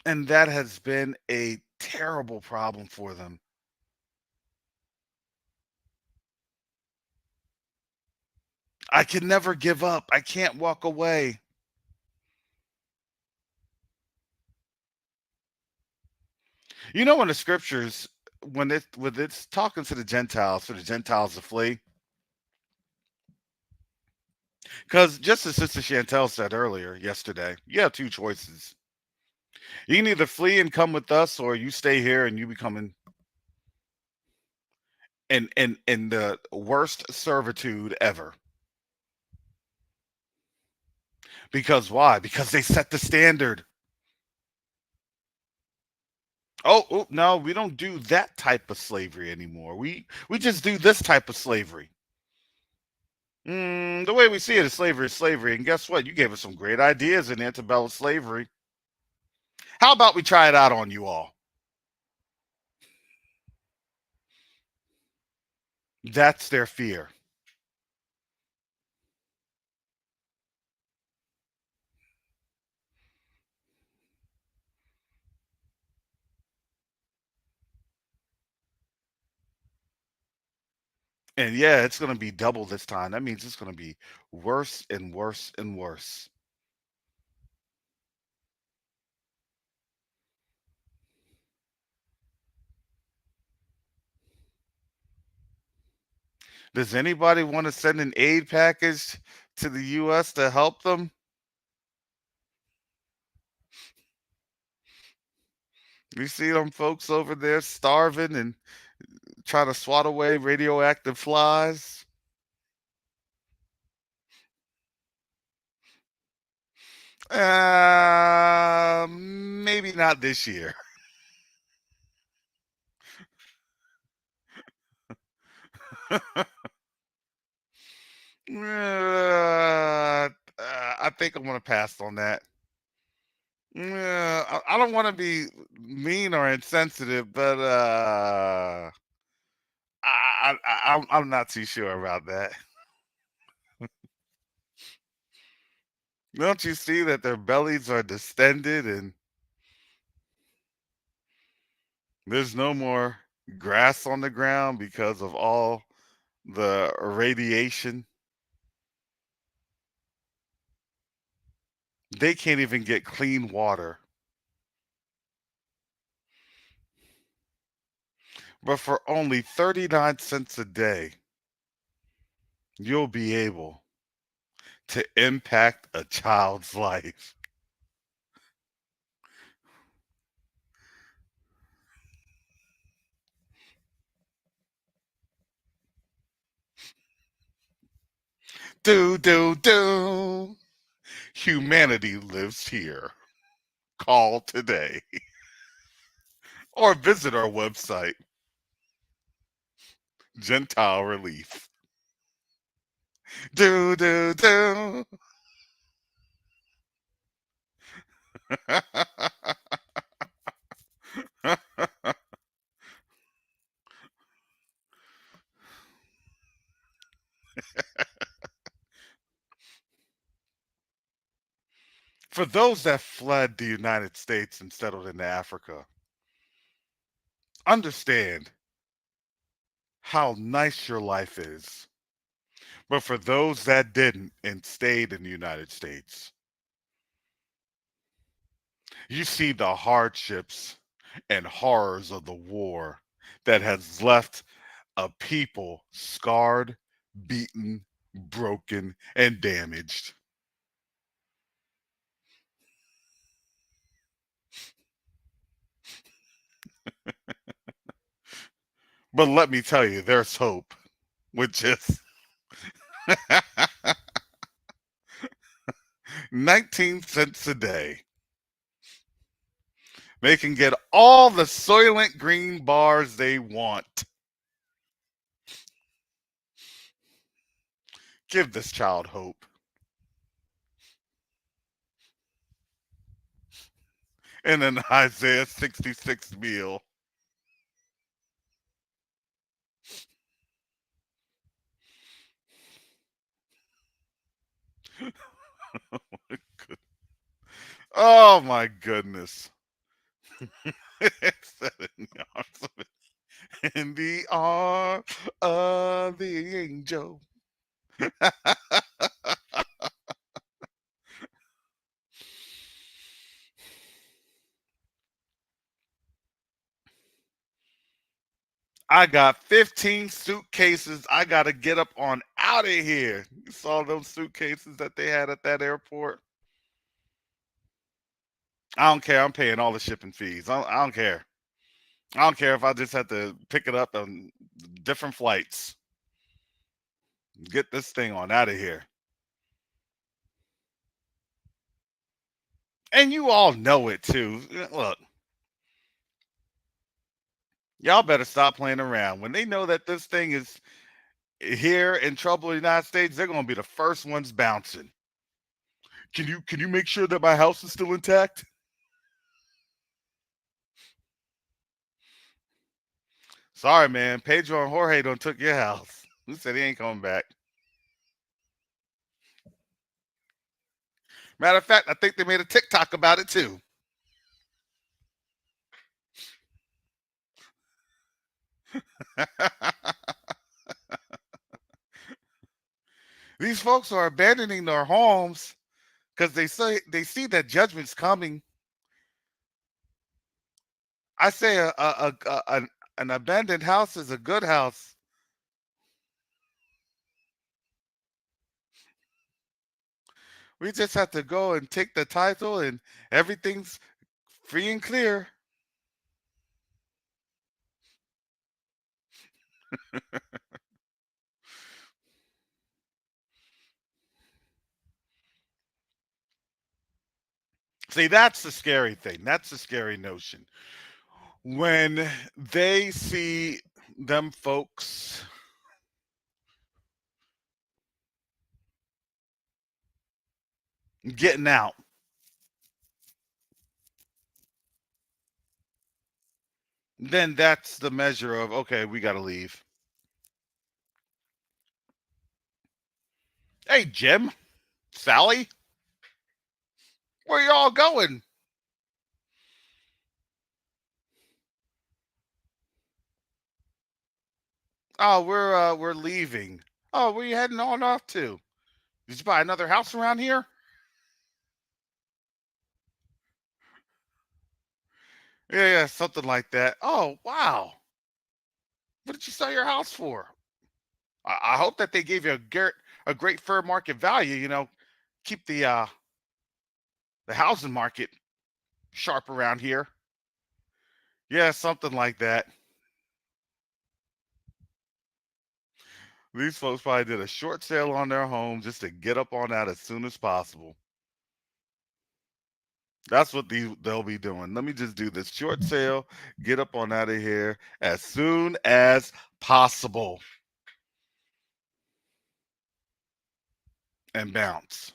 [SPEAKER 3] And that has been a terrible problem for them. I can never give up. I can't walk away. In the scriptures, when it's talking to the Gentiles, for the Gentiles to flee, because just as Sister Chantel said earlier yesterday, you have two choices. You can either flee and come with us, or you stay here and you become in the worst servitude ever. Because why? Because they set the standard. Oh no, we don't do that type of slavery anymore. We just do this type of slavery. The way we see it is slavery. And guess what? You gave us some great ideas in antebellum slavery. How about we try it out on you all? That's their fear. And yeah, it's going to be double this time. That means it's going to be worse and worse and worse. Does anybody want to send an aid package to the U.S. to help them? You see them folks over there starving and trying to swat away radioactive flies? Maybe not this year. I think I'm gonna pass on that. I don't want to be mean or insensitive, but I'm not too sure about that. Don't you see that their bellies are distended and there's no more grass on the ground because of all the radiation? They can't even get clean water. But for only 39 cents a day, you'll be able to impact a child's life. Do. Humanity lives here. Call today or visit our website, Gentile Relief. Do. For those that fled the United States and settled in Africa, understand how nice your life is. But for those that didn't and stayed in the United States, you see the hardships and horrors of the war that has left a people scarred, beaten, broken, and damaged. But let me tell you, there's hope, which is 19 cents a day. They can get all the Soylent Green bars they want. Give this child hope. And an Isaiah 66 meal. Oh my goodness. In the arms of the angel. I got 15 suitcases. I got to get up on out of here. You saw those suitcases that they had at that airport? I don't care. I'm paying all the shipping fees. I don't care. I don't care if I just have to pick it up on different flights. Get this thing on out of here. And you all know it too. Look, y'all better stop playing around. When they know that this thing is here in trouble in the United States, they're going to be the first ones bouncing. Can you make sure that my house is still intact? Sorry, man. Pedro and Jorge done took your house. Who said he ain't coming back? Matter of fact, I think they made a TikTok about it too. These folks are abandoning their homes because they see that judgment's coming. I say an abandoned house is a good house. We just have to go and take the title, and everything's free and clear. See, that's the scary thing. That's the scary notion. When they see them folks getting out, then that's the measure of, okay, we got to leave. Hey, Jim, Sally, where y'all going? Oh, we're leaving. Oh, where you heading on off to? Did you buy another house around here? Yeah, something like that. Oh, wow. What did you sell your house for? I hope that they gave you a great fair market value. Keep the housing market sharp around here. Yeah, something like that. These folks probably did a short sale on their home just to get up on that as soon as possible. That's what they'll be doing. Let me just do this short sale, get up on out of here as soon as possible, and bounce.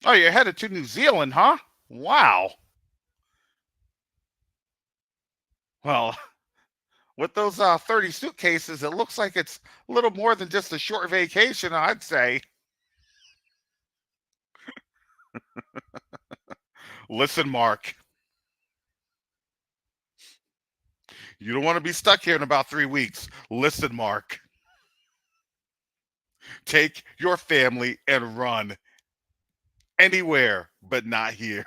[SPEAKER 3] Oh, you're headed to New Zealand, huh? Wow. Well, with those 30 suitcases, it looks like it's a little more than just a short vacation, I'd say. Listen, Mark, you don't want to be stuck here in about 3 weeks. Listen, Mark, take your family and run anywhere but not here.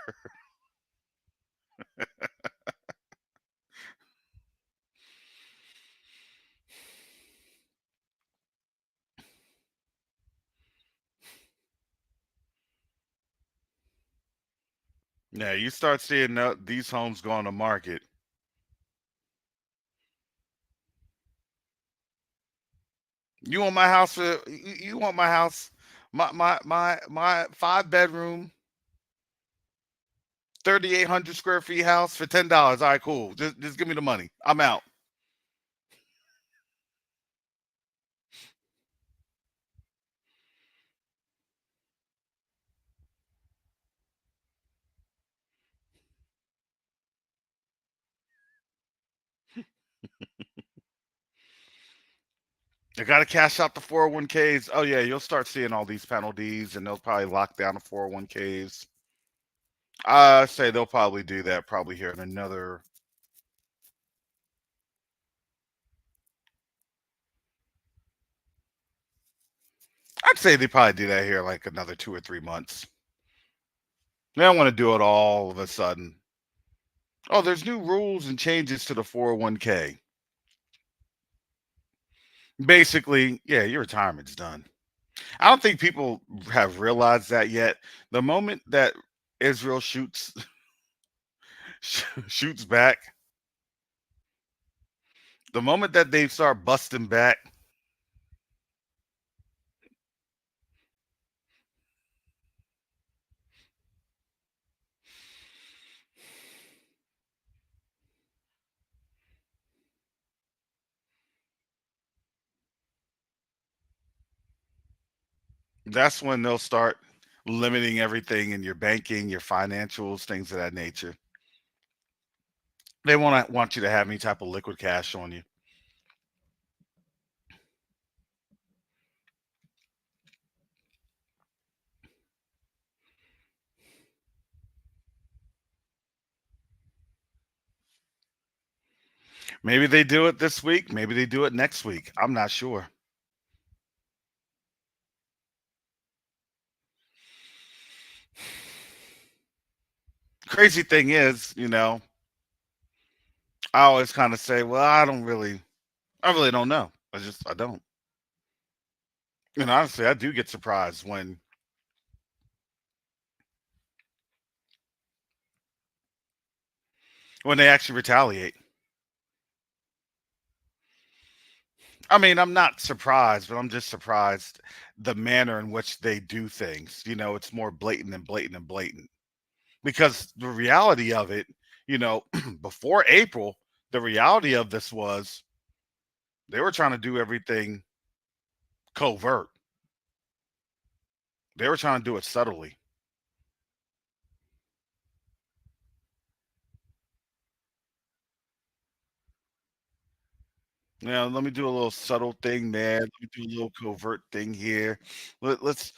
[SPEAKER 3] Yeah, you start seeing these homes go on the market. You want my house for you want my house, my 5 bedroom, 3,800 square feet house for $10. All right, cool. Just give me the money. I'm out. You got to cash out the 401ks. Oh yeah, you'll start seeing all these penalties, and they'll probably lock down the 401ks. I say they'll probably do that probably here in another. I'd say they probably do that here like another 2 or 3 months. They don't want to do it all of a sudden. Oh, there's new rules and changes to the 401k. Basically, yeah, your retirement's done. I don't think people have realized that yet. The moment that Israel shoots back, the moment that they start busting back, that's when they'll start limiting everything in your banking, your financials, things of that nature. They want you to have any type of liquid cash on you. Maybe they do it this week. Maybe they do it next week. I'm not sure. Crazy thing is, I always kind of say, well, I really don't know. I don't. And honestly, I do get surprised when they actually retaliate. I mean, I'm not surprised, but I'm just surprised the manner in which they do things. It's more blatant and blatant and blatant. Because the reality of it, you know, before April, the reality of this was they were trying to do everything covert. They were trying to do it subtly. Let me do a little subtle thing there. Let me do a little covert thing here. Let's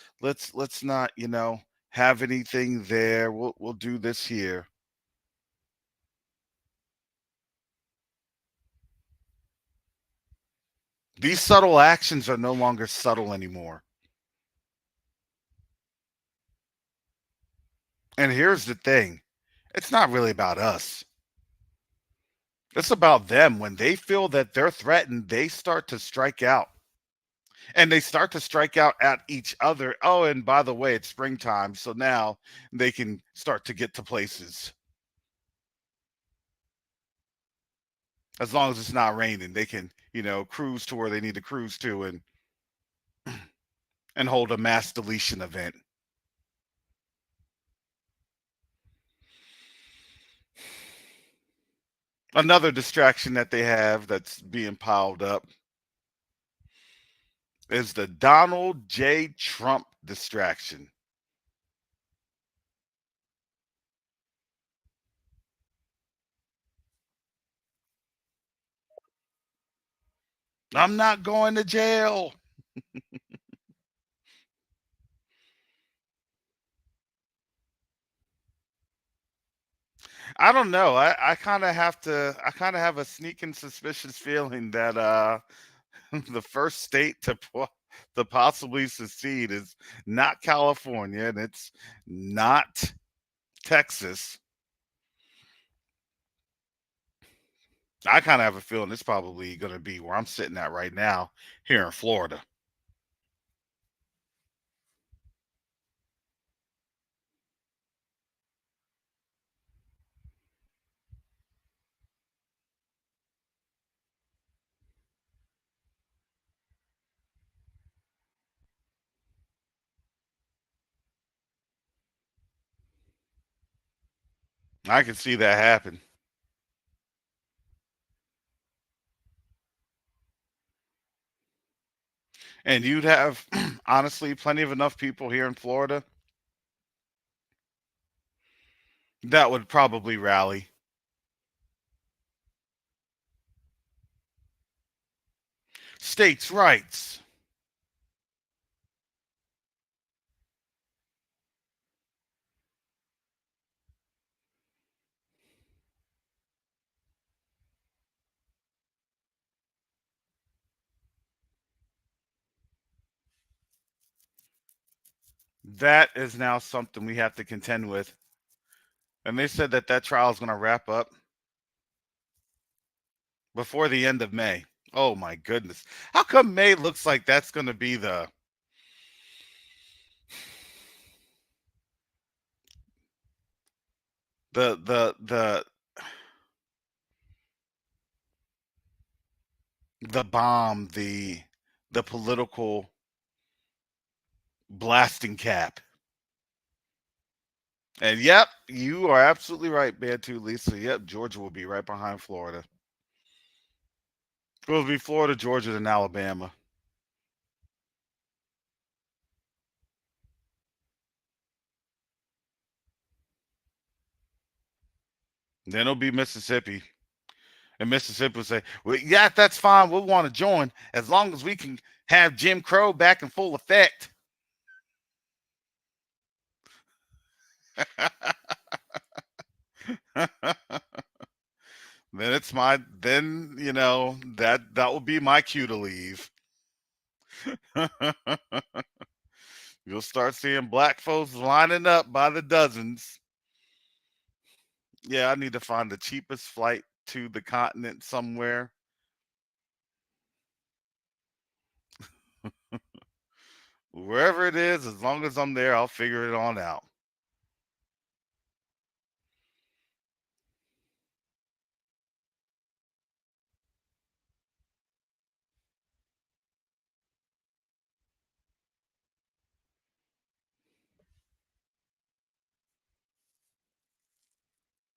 [SPEAKER 3] not, have anything there. We'll do this here. These subtle actions are no longer subtle anymore. And here's the thing. It's not really about us. It's about them. When they feel that they're threatened, they start to strike out. And they start to strike out at each other. Oh, and by the way, it's springtime, so now they can start to get to places. As long as it's not raining, they can, cruise to where they need to cruise to and hold a mass deletion event. Another distraction that they have that's being piled up is the Donald J. Trump distraction. I'm not going to jail. I don't know. I kind of have a sneaking suspicious feeling that the first state to possibly secede is not California and it's not Texas. I kind of have a feeling it's probably going to be where I'm sitting at right now here in Florida. I can see that happen. And you'd have, honestly, plenty of enough people here in Florida that would probably rally. States' rights. That is now something we have to contend with. And they said that trial is going to wrap up before the end of May. Oh my goodness. How come May looks like that's going to be the the bomb, the political blasting cap? And yep, you are absolutely right, Bantu Lisa. Yep, Georgia will be right behind Florida. It will be Florida, Georgia, and Alabama. Then it'll be Mississippi. And Mississippi would say, well, yeah, that's fine. We'll want to join as long as we can have Jim Crow back in full effect. Then it's my then that will be my cue to leave. You'll start seeing black folks lining up by the dozens. Yeah, I need to find the cheapest flight to the continent somewhere. Wherever it is, as long as I'm there, I'll figure it on out.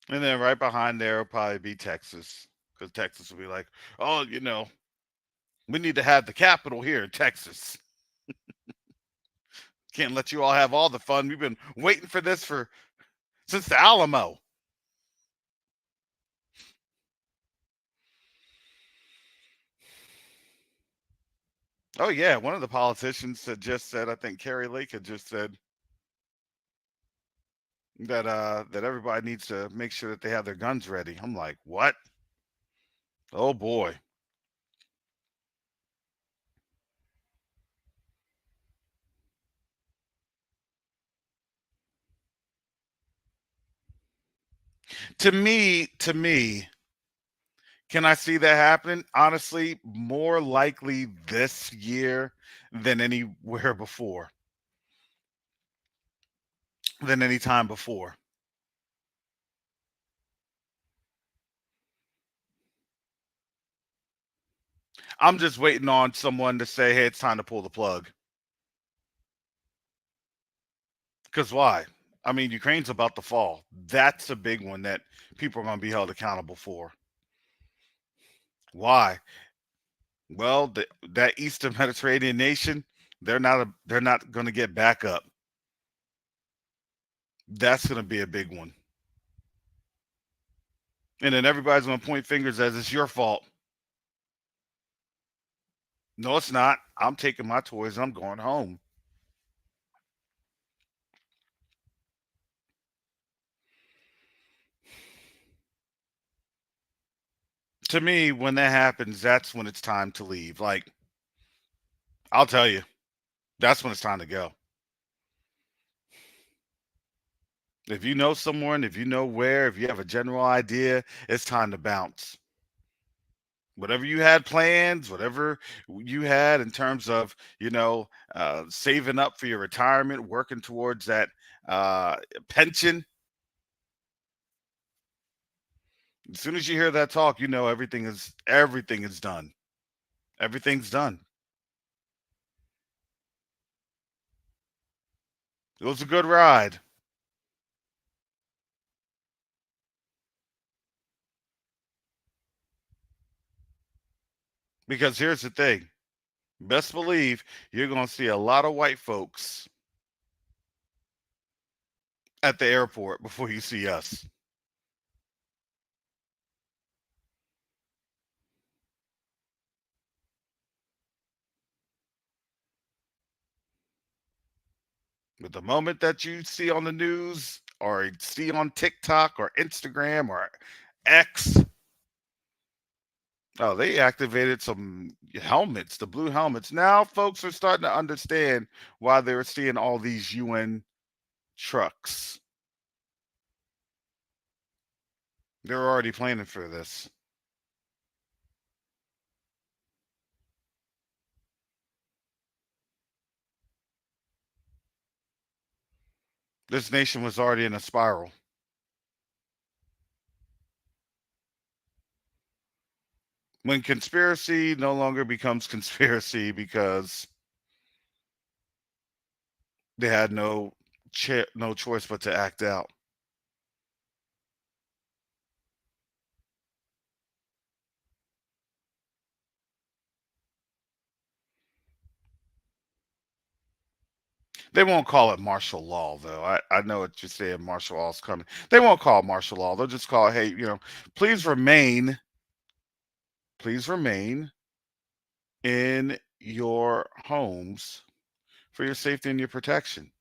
[SPEAKER 3] And then right behind there will probably be Texas, because Texas will be like, oh, we need to have the capital here in Texas. Can't let you all have all the fun. We've been waiting for this since the Alamo. Oh yeah, one of the politicians had just said, I think Carrie Lake had just said that everybody needs to make sure that they have their guns ready. I'm like, what? Oh boy. To me, can I see that happening? Honestly, more likely this year than anywhere before, than any time before. I'm just waiting on someone to say, hey, it's time to pull the plug. Because why? I mean, Ukraine's about to fall. That's a big one that people are going to be held accountable for. Why? Well, that Eastern Mediterranean nation, they're not going to get back up. That's going to be a big one. And then everybody's going to point fingers as it's your fault. No, it's not. I'm taking my toys and I'm going home. To me, when that happens, that's when it's time to leave. Like, I'll tell you, that's when it's time to go. If you know someone, if you know where, if you have a general idea, it's time to bounce. Whatever you had plans, whatever you had in terms of, saving up for your retirement, working towards that uh, pension. As soon as you hear that talk, you know everything is done. Everything's done. It was a good ride. Because here's the thing. Best believe you're going to see a lot of white folks at the airport before you see us. But the moment that you see on the news or see on TikTok or Instagram or X, oh, they activated some helmets, the blue helmets. Now folks are starting to understand why they're seeing all these UN trucks. They're already planning for this. This nation was already in a spiral. When conspiracy no longer becomes conspiracy because they had no choice but to act out. They won't call it martial law, though. I know what you're saying. Martial law's coming. They won't call it martial law. They'll just call it, hey, please remain please remain in your homes for your safety and your protection.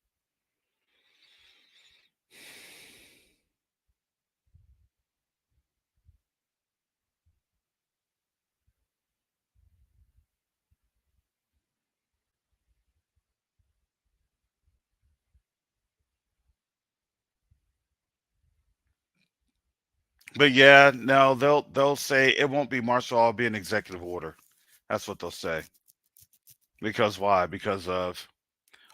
[SPEAKER 3] But yeah, no, they'll say it won't be martial law, it'll be an executive order. That's what they'll say. Because why? Because of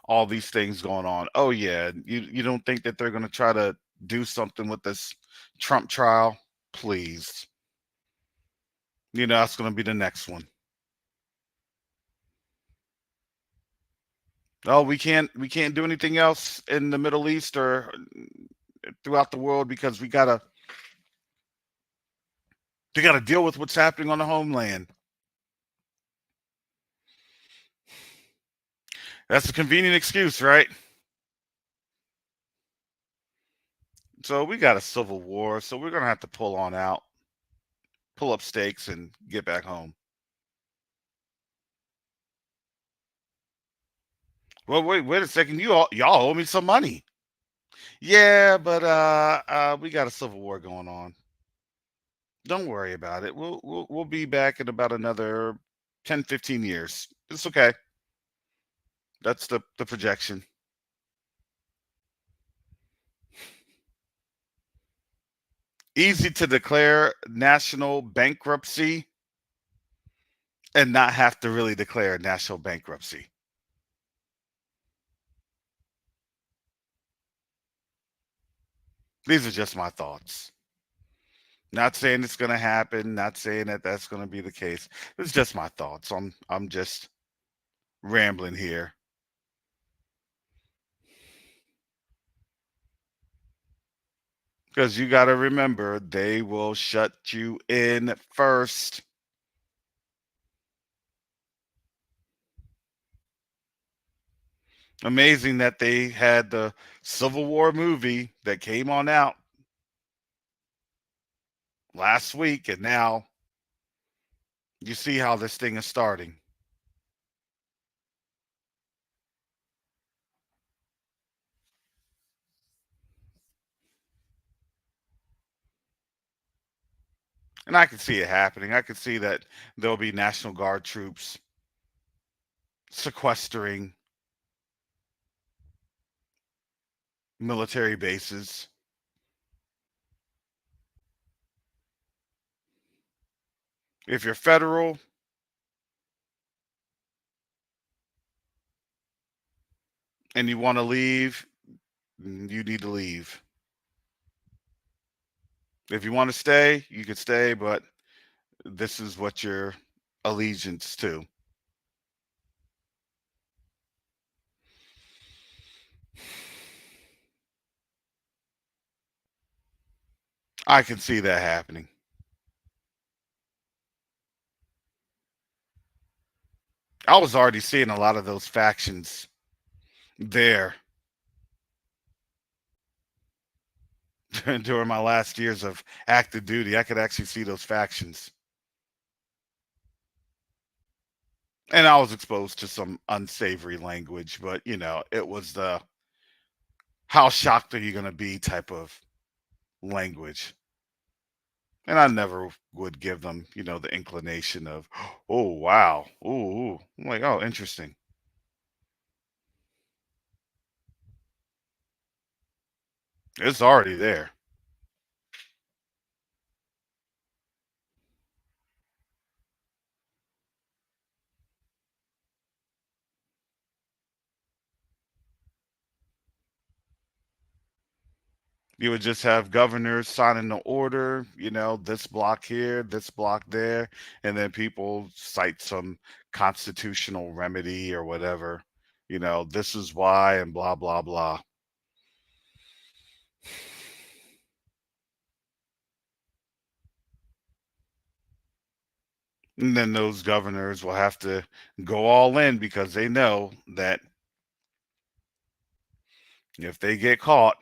[SPEAKER 3] all these things going on. Oh yeah, you don't think that they're going to try to do something with this Trump trial? Please. That's going to be the next one. Oh, we can't do anything else in the Middle East or throughout the world because we got to deal with what's happening on the homeland. That's a convenient excuse, right? So we got a civil war, so we're going to have to pull up stakes and get back home. Well, wait a second. Y'all owe me some money. Yeah, but we got a civil war going on. Don't worry about it. We'll be back in about another 10, 15 years. It's okay. That's the projection. Easy to declare national bankruptcy and not have to really declare national bankruptcy. These are just my thoughts. Not saying it's going to happen, not saying that that's going to be the case. It's just my thoughts. I'm just rambling here. Because you got to remember, they will shut you in first. Amazing that they had the Civil War movie that came on out last week, and now you see how this thing is starting. And I can see it happening. I can see that there'll be National Guard troops sequestering military bases. If you're federal, and you want to leave, you need to leave. If you want to stay, you could stay, but this is what your allegiance to. I can see that happening. I was already seeing a lot of those factions there during my last years of active duty. I could actually see those factions. And I was exposed to some unsavory language, but it was the how shocked are you going to be type of language. And I never would give them, the inclination of, oh wow, ooh. I'm like, oh, interesting. It's already there. You would just have governors signing the order, this block here, this block there, and then people cite some constitutional remedy or whatever. This is why, and blah blah blah. And then those governors will have to go all in because they know that if they get caught,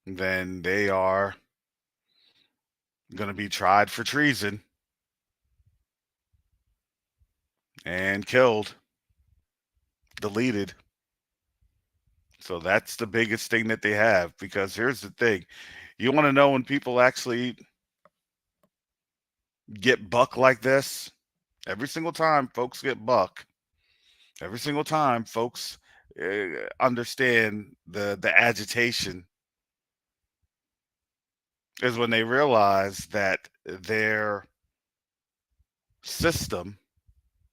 [SPEAKER 3] then they are going to be tried for treason. and killed, deleted. So that's the biggest thing that they have. Because here's the thing, you want to know when people actually get buck like this? Every single time folks get buck, every single time folks understand the agitation is when they realize that their system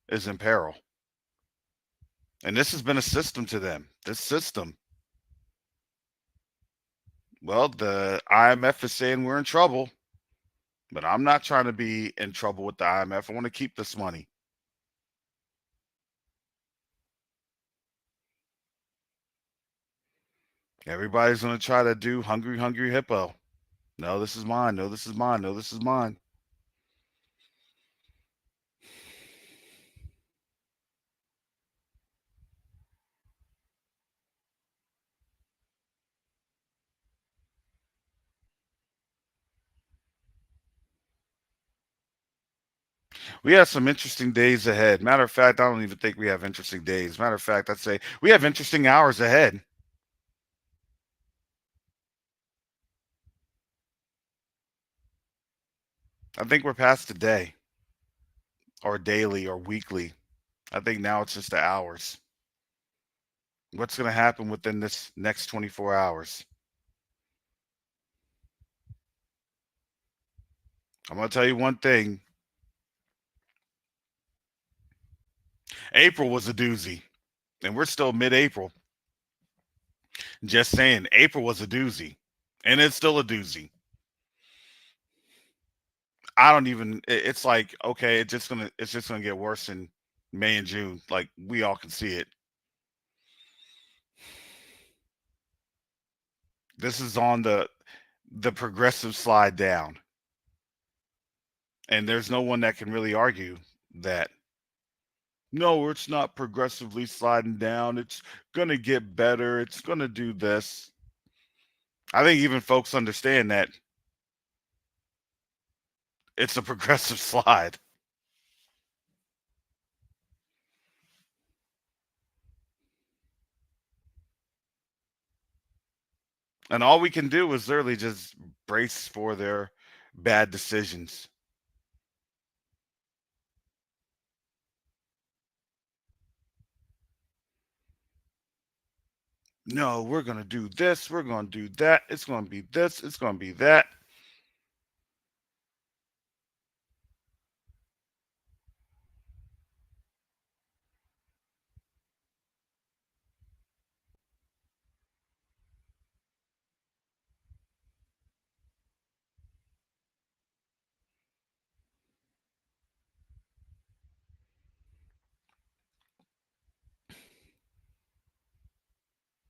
[SPEAKER 3] is in peril. And this has been a system to them. This system, well, the IMF is saying we're in trouble, but I'm not trying to be in trouble with the IMF. I want to keep this money. Everybody's going to try to do hungry, hungry hippo. No, this is mine. No, this is mine. No, this is mine. We have some interesting days ahead. Matter of fact, I don't even think we have interesting days. Matter of fact, I'd say we have interesting hours ahead. I think we're past the day or daily or weekly. I think now it's just the hours. What's going to happen within this next 24 hours? I'm going to tell you one thing. April was a doozy, and we're still mid-April. Just saying, April was a doozy, and it's still a doozy. I don't even. It's like, okay, it's just gonna get worse in May and June. Like, we all can see it. This is on the progressive slide down, and there's no one that can really argue that. No, it's not progressively sliding down. It's gonna get better. It's gonna do this. I think even folks understand that it's a progressive slide. And all we can do is literally just brace for their bad decisions. No, we're going to do this. We're going to do that. It's going to be this. It's going to be that.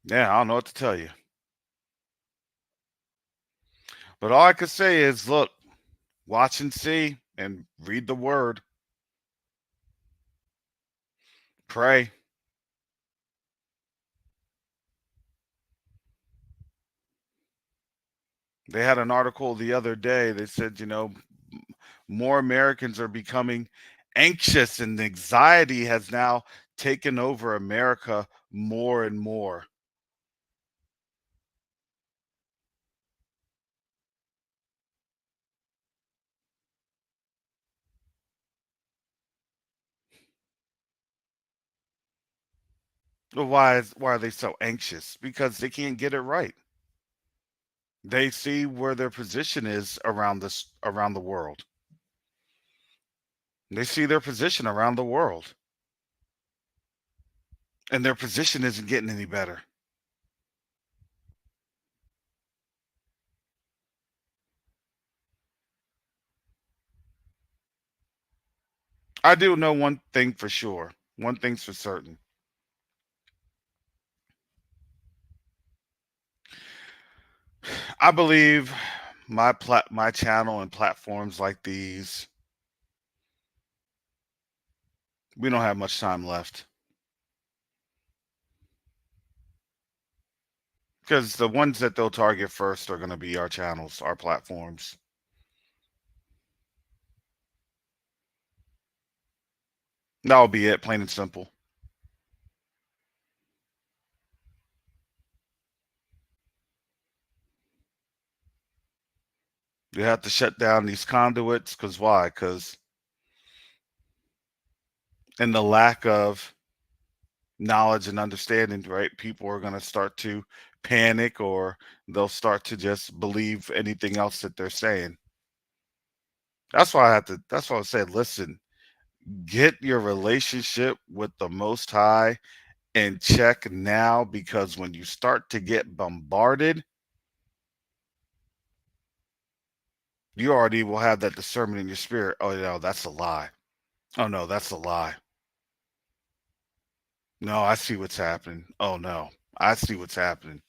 [SPEAKER 3] Yeah, I don't know what to tell you. But all I could say is look, watch and see and read the word. Pray. They had an article the other day that said, more Americans are becoming anxious and anxiety has now taken over America more and more. Well, why are they so anxious? Because they can't get it right. They see where their position is around the world. They see their position around the world. And their position isn't getting any better. I do know one thing for sure. One thing's for certain. I believe my channel and platforms like these, we don't have much time left. Because the ones that they'll target first are going to be our channels, our platforms. That'll be it, plain and simple. You have to shut down these conduits because why? Because in the lack of knowledge and understanding, right, people are going to start to panic or they'll start to just believe anything else that they're saying. That's why I said, listen, get your relationship with the Most High in check now, because when you start to get bombarded, you already will have that discernment in your spirit. Oh, no, that's a lie. Oh, no, that's a lie. No, I see what's happening. Oh, no, I see what's happening.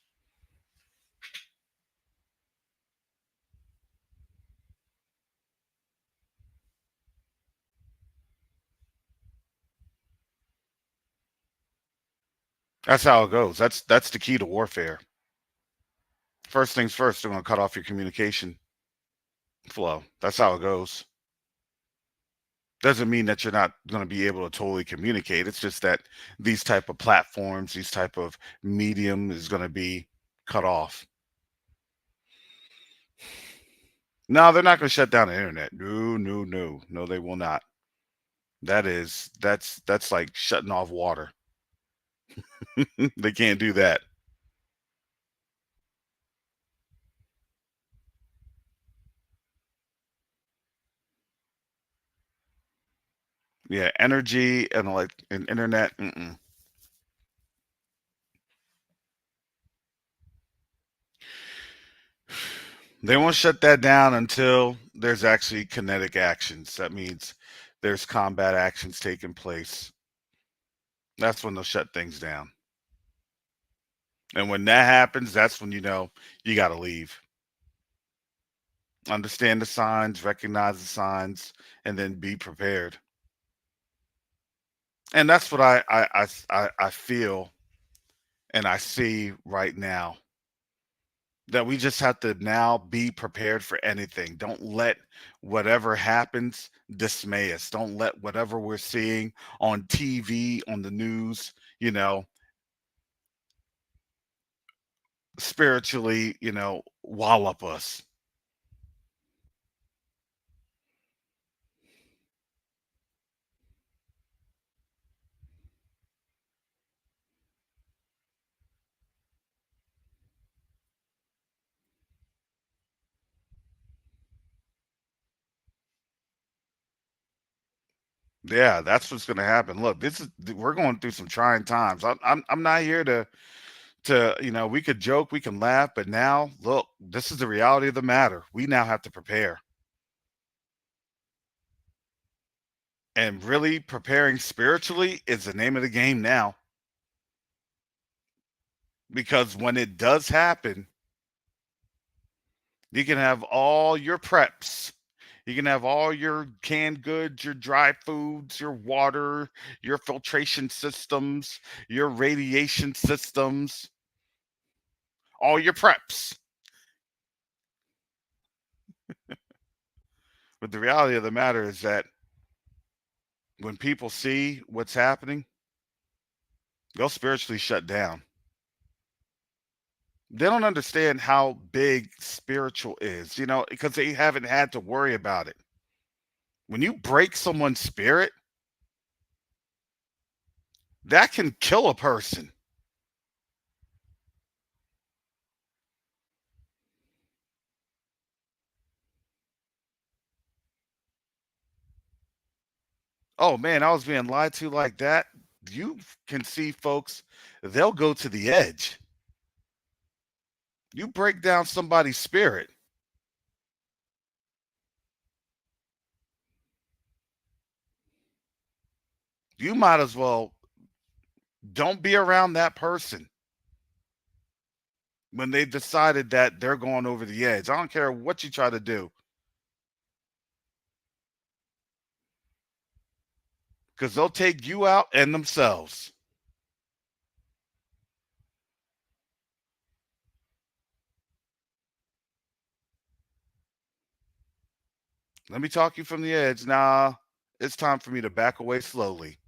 [SPEAKER 3] That's how it goes. That's the key to warfare. First things first, they're going to cut off your communication flow. That's how it goes. Doesn't mean that you're not going to be able to totally communicate. It's just that these type of platforms, these type of medium is going to be cut off. No, they're not going to shut down the internet. No, no, no, no, they will not. That's like shutting off water. They can't do that. Yeah, energy and like and internet. Mm-mm. They won't shut that down until there's actually kinetic actions. That means there's combat actions taking place. That's when they'll shut things down. And when that happens, that's when you know you got to leave. Understand the signs, recognize the signs, and then be prepared. And that's what I feel and I see right now, that we just have to now be prepared for anything. Don't let whatever happens dismay us. Don't let whatever we're seeing on TV, on the news, spiritually, wallop us. Yeah, that's what's going to happen. Look, we're going through some trying times. I'm not here to we could joke, we can laugh, but now look, this is the reality of the matter. We now have to prepare, and really preparing spiritually is the name of the game now, because when it does happen, you can have all your preps. You can have all your canned goods, your dry foods, your water, your filtration systems, your radiation systems, all your preps. But the reality of the matter is that when people see what's happening, they'll spiritually shut down. They don't understand how big spiritual is, because they haven't had to worry about it. When you break someone's spirit, that can kill a person. Oh man, I was being lied to like that. You can see folks, they'll go to the edge. You break down somebody's spirit, you might as well don't be around that person when they decided that they're going over the edge. I don't care what you try to do, because they'll take you out and themselves. Let me talk you from the edge. Nah, it's time for me to back away slowly.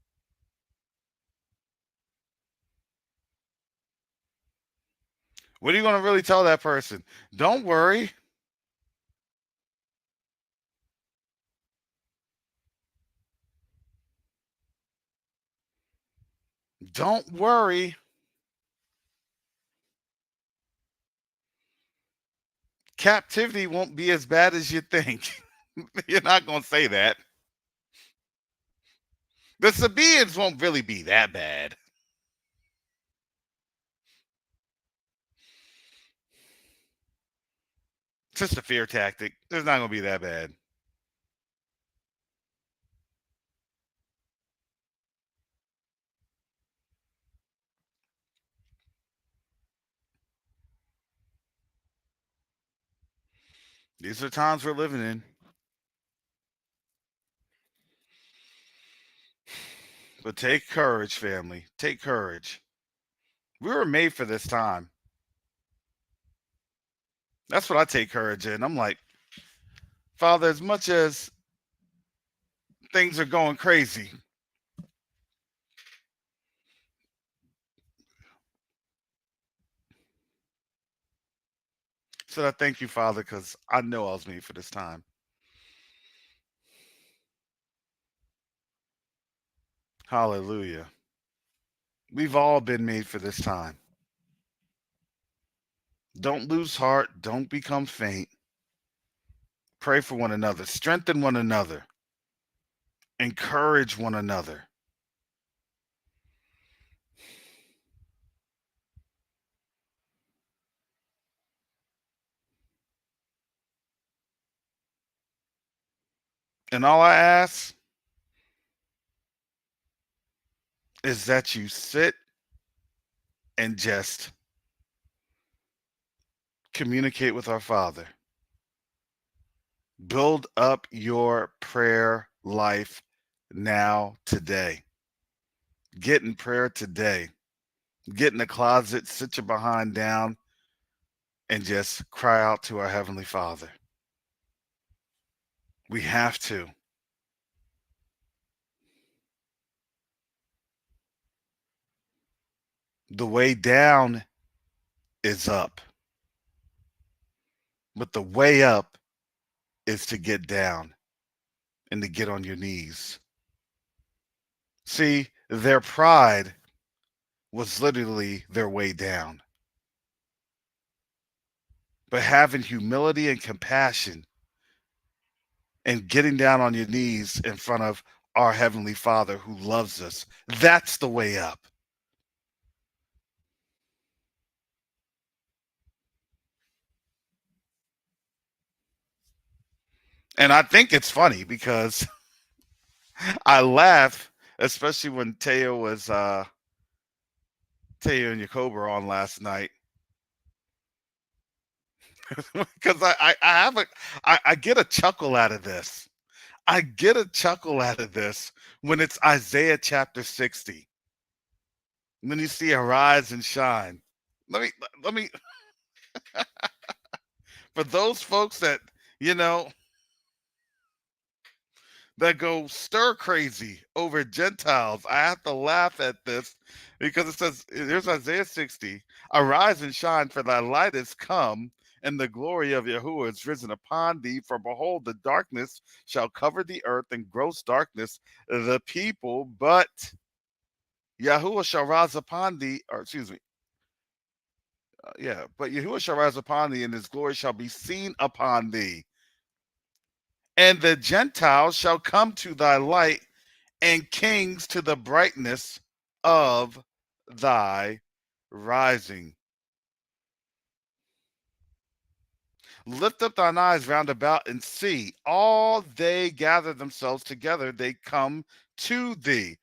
[SPEAKER 3] What are you going to really tell that person? Don't worry. Don't worry. Captivity won't be as bad as you think. You're not going to say that. The Sabaeans won't really be that bad. It's just a fear tactic. It's not going to be that bad. These are times we're living in. But take courage, family. Take courage. We were made for this time. That's what I take courage in. I'm like, Father, as much as things are going crazy, so I thank you, Father, because I know I was made for this time. Hallelujah. We've all been made for this time. Don't lose heart. Don't become faint. Pray for one another. Strengthen one another. Encourage one another. And all I ask is that you sit and just communicate with our Father. Build up your prayer life now, today. Get in prayer today. Get in the closet, sit your behind down, and just cry out to our Heavenly Father. We have to. The way down is up, but the way up is to get down and to get on your knees. See, their pride was literally their way down. But having humility and compassion and getting down on your knees in front of our Heavenly Father who loves us, that's the way up. And I think it's funny because I laugh, especially when Teo and Jacob were on last night. Because I get a chuckle out of this. I get a chuckle out of this when it's Isaiah chapter 60. When you see arise and shine. Let me for those folks that, you know, that go stir crazy over Gentiles. I have to laugh at this because it says, there's Isaiah 60, arise and shine, for thy light is come, and the glory of Yahuwah is risen upon thee. For behold, the darkness shall cover the earth, and gross darkness the people, but Yahuwah shall rise upon thee, or excuse me, but Yahuwah shall rise upon thee, and his glory shall be seen upon thee. And the Gentiles shall come to thy light, and kings to the brightness of thy rising. Lift up thine eyes round about and see, all they gather themselves together, they come to thee.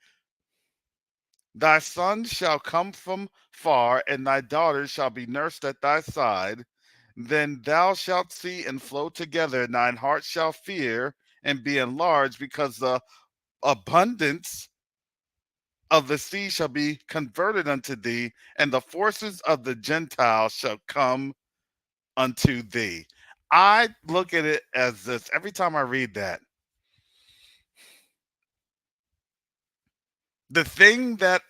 [SPEAKER 3] Thy sons shall come from far, and thy daughters shall be nursed at thy side. Then thou shalt see and flow together, and thine heart shall fear and be enlarged, because the abundance of the sea shall be converted unto thee, and the forces of the Gentiles shall come unto thee. I look at it as this every time I read that. The thing that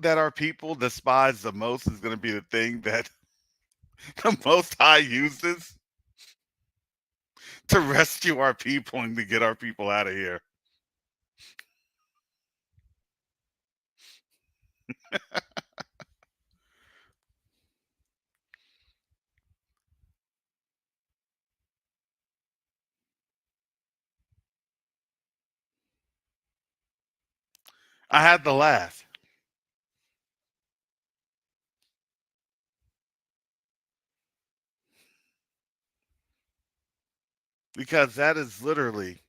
[SPEAKER 3] our people despise the most is going to be the thing that the Most High uses to rescue our people and to get our people out of here. I had to laugh because that is literally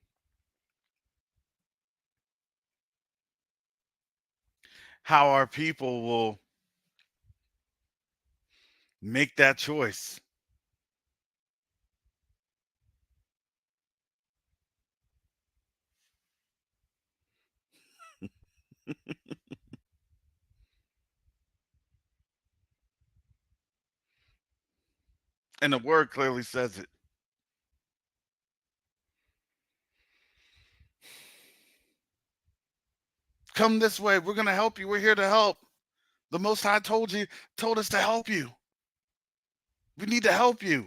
[SPEAKER 3] how our people will make that choice. And the word clearly says it. Come this way. We're going to help you. We're here to help. The Most High told us to help you. We need to help you.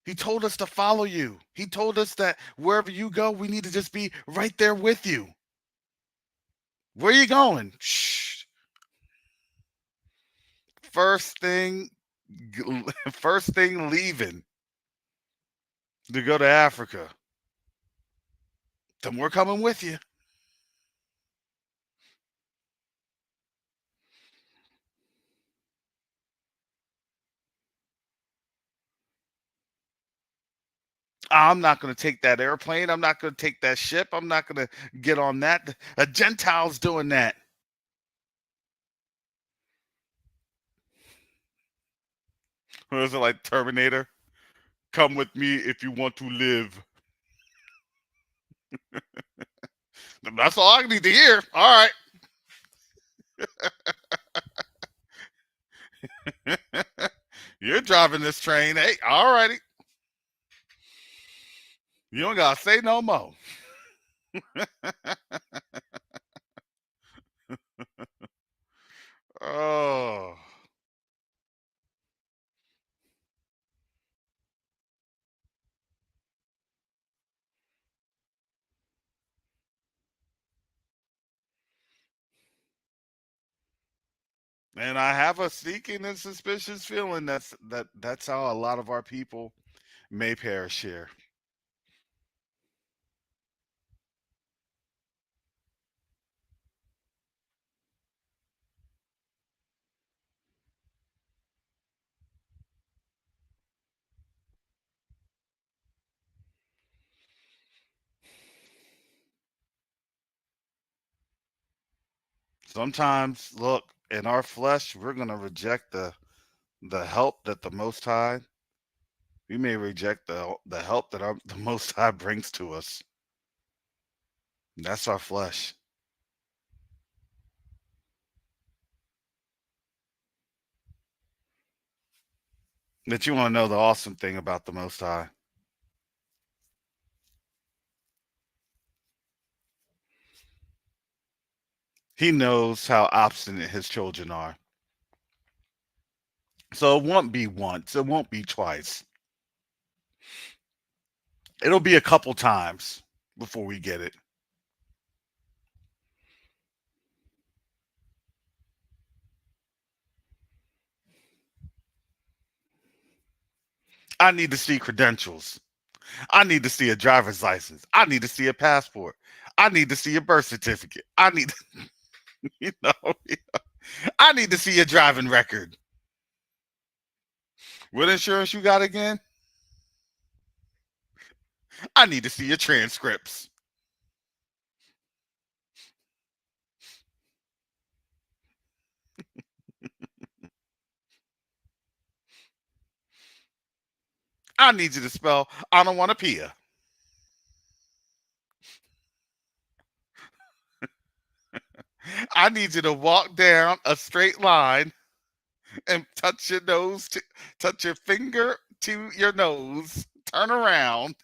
[SPEAKER 3] He told us to follow you. He told us that wherever you go, we need to just be right there with you. Where are you going? Shh. First thing, first thing leaving to go to Africa. Then we're coming with you. I'm not going to take that airplane. I'm not going to take that ship. I'm not going to get on that. A Gentile's doing that. Was it like Terminator? Come with me if you want to live. That's all I need to hear. All right. You're driving this train. Hey, all righty. You don't got to say no more. Oh. And I have a sneaking and suspicious feeling that's how a lot of our people may perish here. Sometimes, look, in our flesh, we're going to reject the help that the Most High. We may reject the help that the Most High brings to us. That's our flesh. But you want to know the awesome thing about the Most High? He knows how obstinate his children are. So it won't be once. It won't be twice. It'll be a couple times before we get it. I need to see credentials. I need to see a driver's license. I need to see a passport. I need to see a birth certificate. I need, you know, I need to see a driving record. What insurance you got again? I need to see your transcripts. I need you to spell onomatopoeia. I need you to walk down a straight line and touch your nose, touch your finger to your nose, turn around.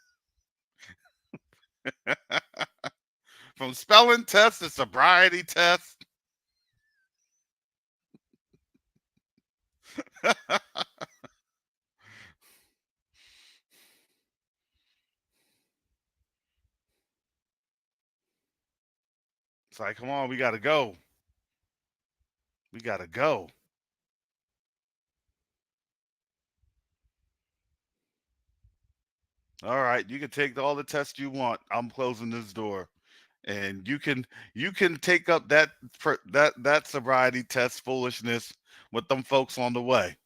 [SPEAKER 3] From spelling test to sobriety test. It's like, come on, we gotta go. We gotta go. All right, you can take all the tests you want. I'm closing this door, and you can take up that sobriety test foolishness with them folks on the way.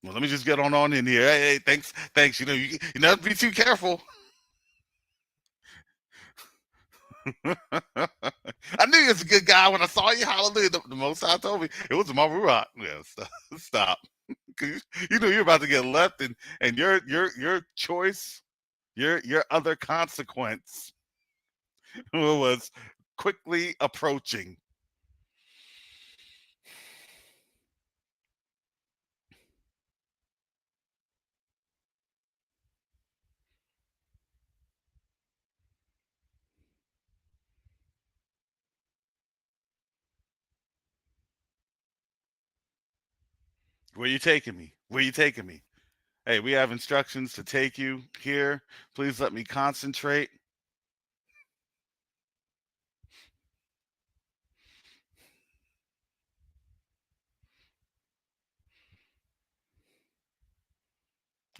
[SPEAKER 3] Well, let me just get on in here. Hey, thanks. You not be too careful. I knew you was a good guy when I saw you. Hallelujah. The Most High told me it was my Ruach. Yeah, stop. 'Cause you knew you're about to get left, and your choice, your other consequence was quickly approaching. Where you taking me? Where you taking me? Hey, we have instructions to take you here. Please let me concentrate.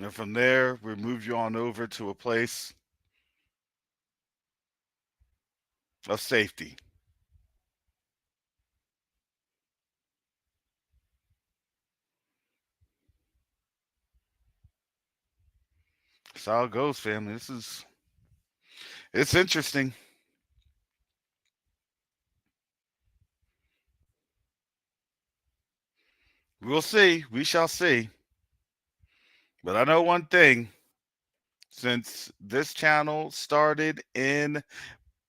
[SPEAKER 3] And from there, we move you on over to a place of safety. That's how it goes, family. It's interesting. We'll see. We shall see. But I know one thing. Since this channel started in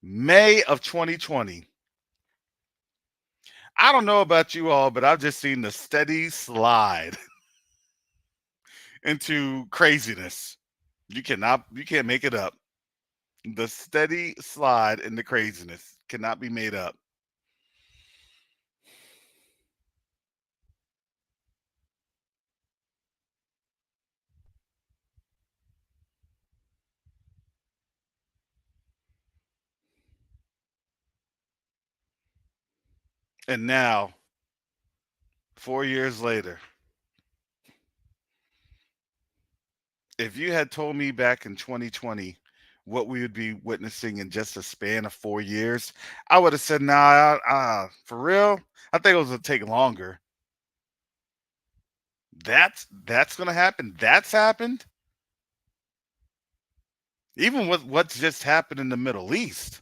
[SPEAKER 3] May of 2020, I don't know about you all, but I've just seen the steady slide into craziness. You can't make it up. The steady slide into craziness cannot be made up. And now, 4 years later, if you had told me back in 2020 what we would be witnessing in just a span of 4 years, I would have said, nah, for real, I think it was gonna take longer. That's gonna happen. That's happened. Even with what's just happened in the Middle East,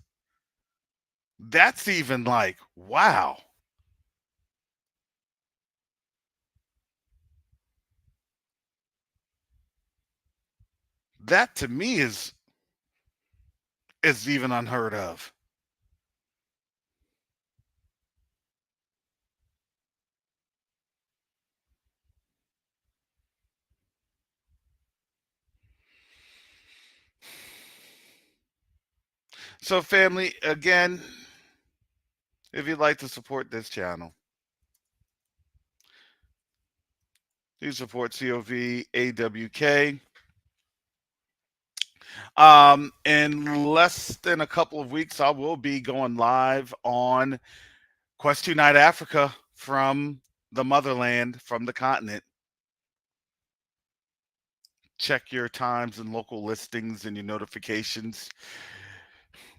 [SPEAKER 3] that's even like, wow. That to me is even unheard of. So, family, again, if you'd like to support this channel, please support COVAWK. In less than a couple of weeks, I will be going live on Quest Unite Africa from the motherland, from the continent. Check your times and local listings and your notifications.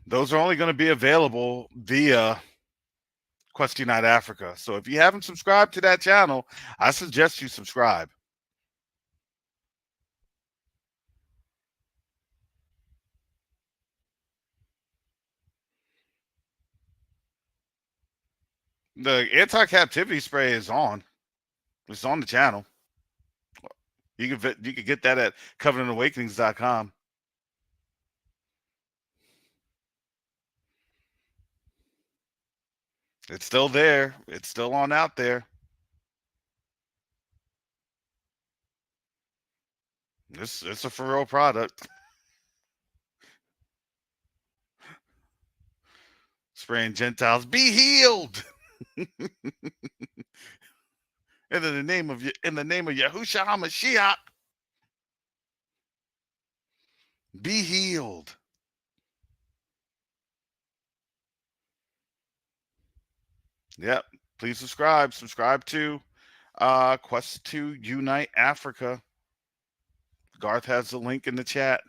[SPEAKER 3] Those are only going to be available via Quest Unite Africa. So if you haven't subscribed to that channel, I suggest you subscribe. The anti-captivity spray is on. It's on the channel. You can get that at covenantawakenings.com. It's still there. It's still on out there. It's a for real product. Spraying Gentiles, be healed. And in the name of Yahushua HaMashiach, be healed. Yep. Please subscribe. Subscribe to Quest to Unite Africa. Garth has the link in the chat.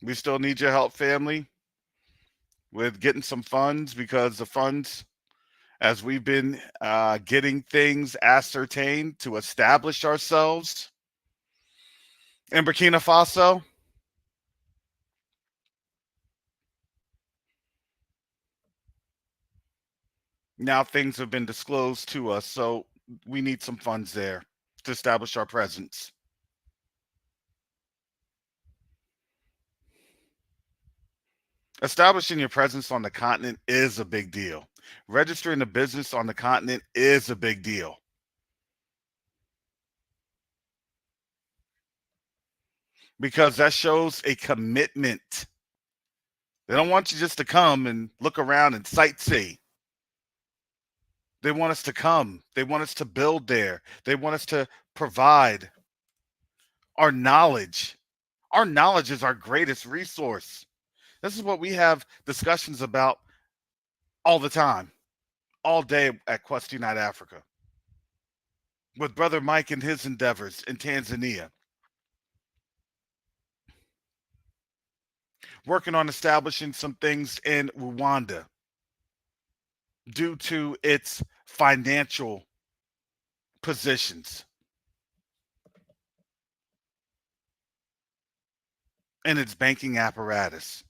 [SPEAKER 3] We still need your help, family, with getting some funds, because the funds, as we've been getting things ascertained to establish ourselves in Burkina Faso, now things have been disclosed to us, so we need some funds there to establish our presence. Establishing your presence on the continent is a big deal. Registering a business on the continent is a big deal. Because that shows a commitment. They don't want you just to come and look around and sightsee. They want us to come. They want us to build there. They want us to provide our knowledge. Our knowledge is our greatest resource. This is what we have discussions about all the time, all day at Quest Unite Africa, with Brother Mike and his endeavors in Tanzania, working on establishing some things in Rwanda due to its financial positions and its banking apparatus.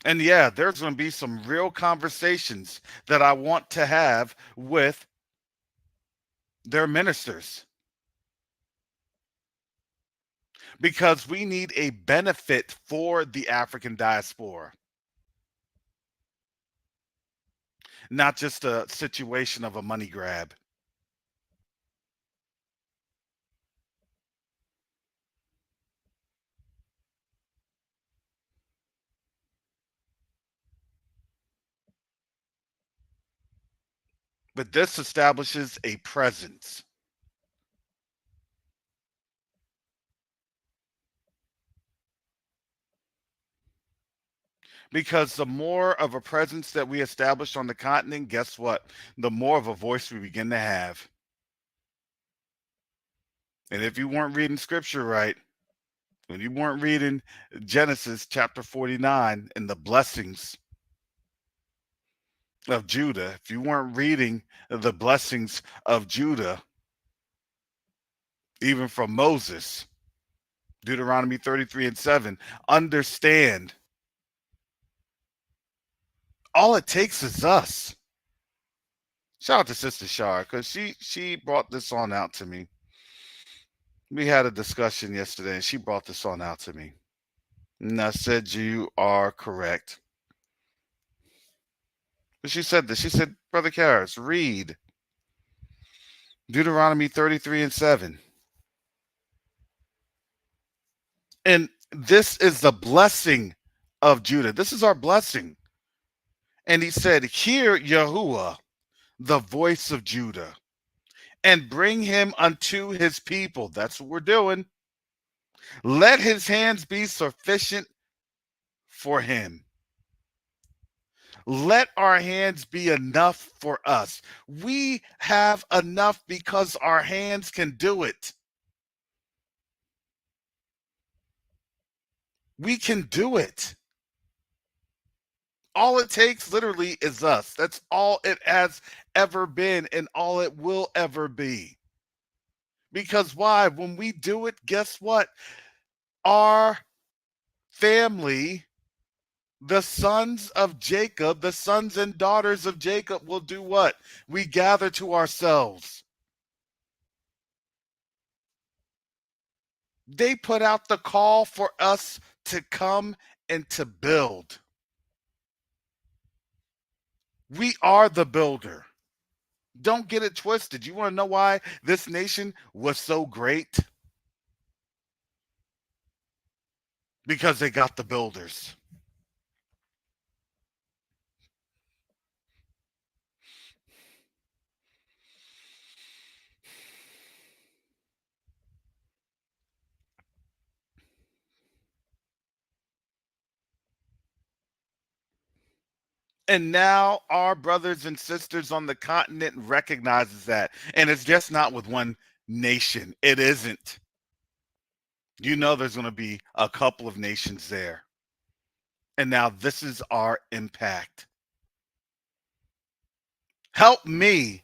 [SPEAKER 3] And yeah, there's going to be some real conversations that I want to have with their ministers, because we need a benefit for the African diaspora, not just a situation of a money grab. But this establishes a presence. Because the more of a presence that we establish on the continent, guess what? The more of a voice we begin to have. And if you weren't reading scripture right, when you weren't reading Genesis chapter 49 and the blessings of Judah, if you weren't reading the blessings of Judah, even from Moses, Deuteronomy 33:7, understand, all it takes is us. Shout out to Sister Shar, because she brought this on out to me. We had a discussion yesterday, and she brought this on out to me. And I said, you are correct. But she said this. She said, Brother Karras, read Deuteronomy 33:7. And this is the blessing of Judah. This is our blessing. And he said, hear Yahuwah, the voice of Judah, and bring him unto his people. That's what we're doing. Let his hands be sufficient for him. Let our hands be enough for us. We have enough because our hands can do it. We can do it. All it takes literally is us. That's all it has ever been and all it will ever be. Because why? When we do it, guess what? Our family, the sons of Jacob, the sons and daughters of Jacob will do what? We gather to ourselves. They put out the call for us to come and to build. We are the builder. Don't get it twisted. You want to know why this nation was so great? because they got the builders. And now our brothers and sisters on the continent recognizes that. And it's just not with one nation. It isn't. You know there's going to be a couple of nations there. And now this is our impact. Help me.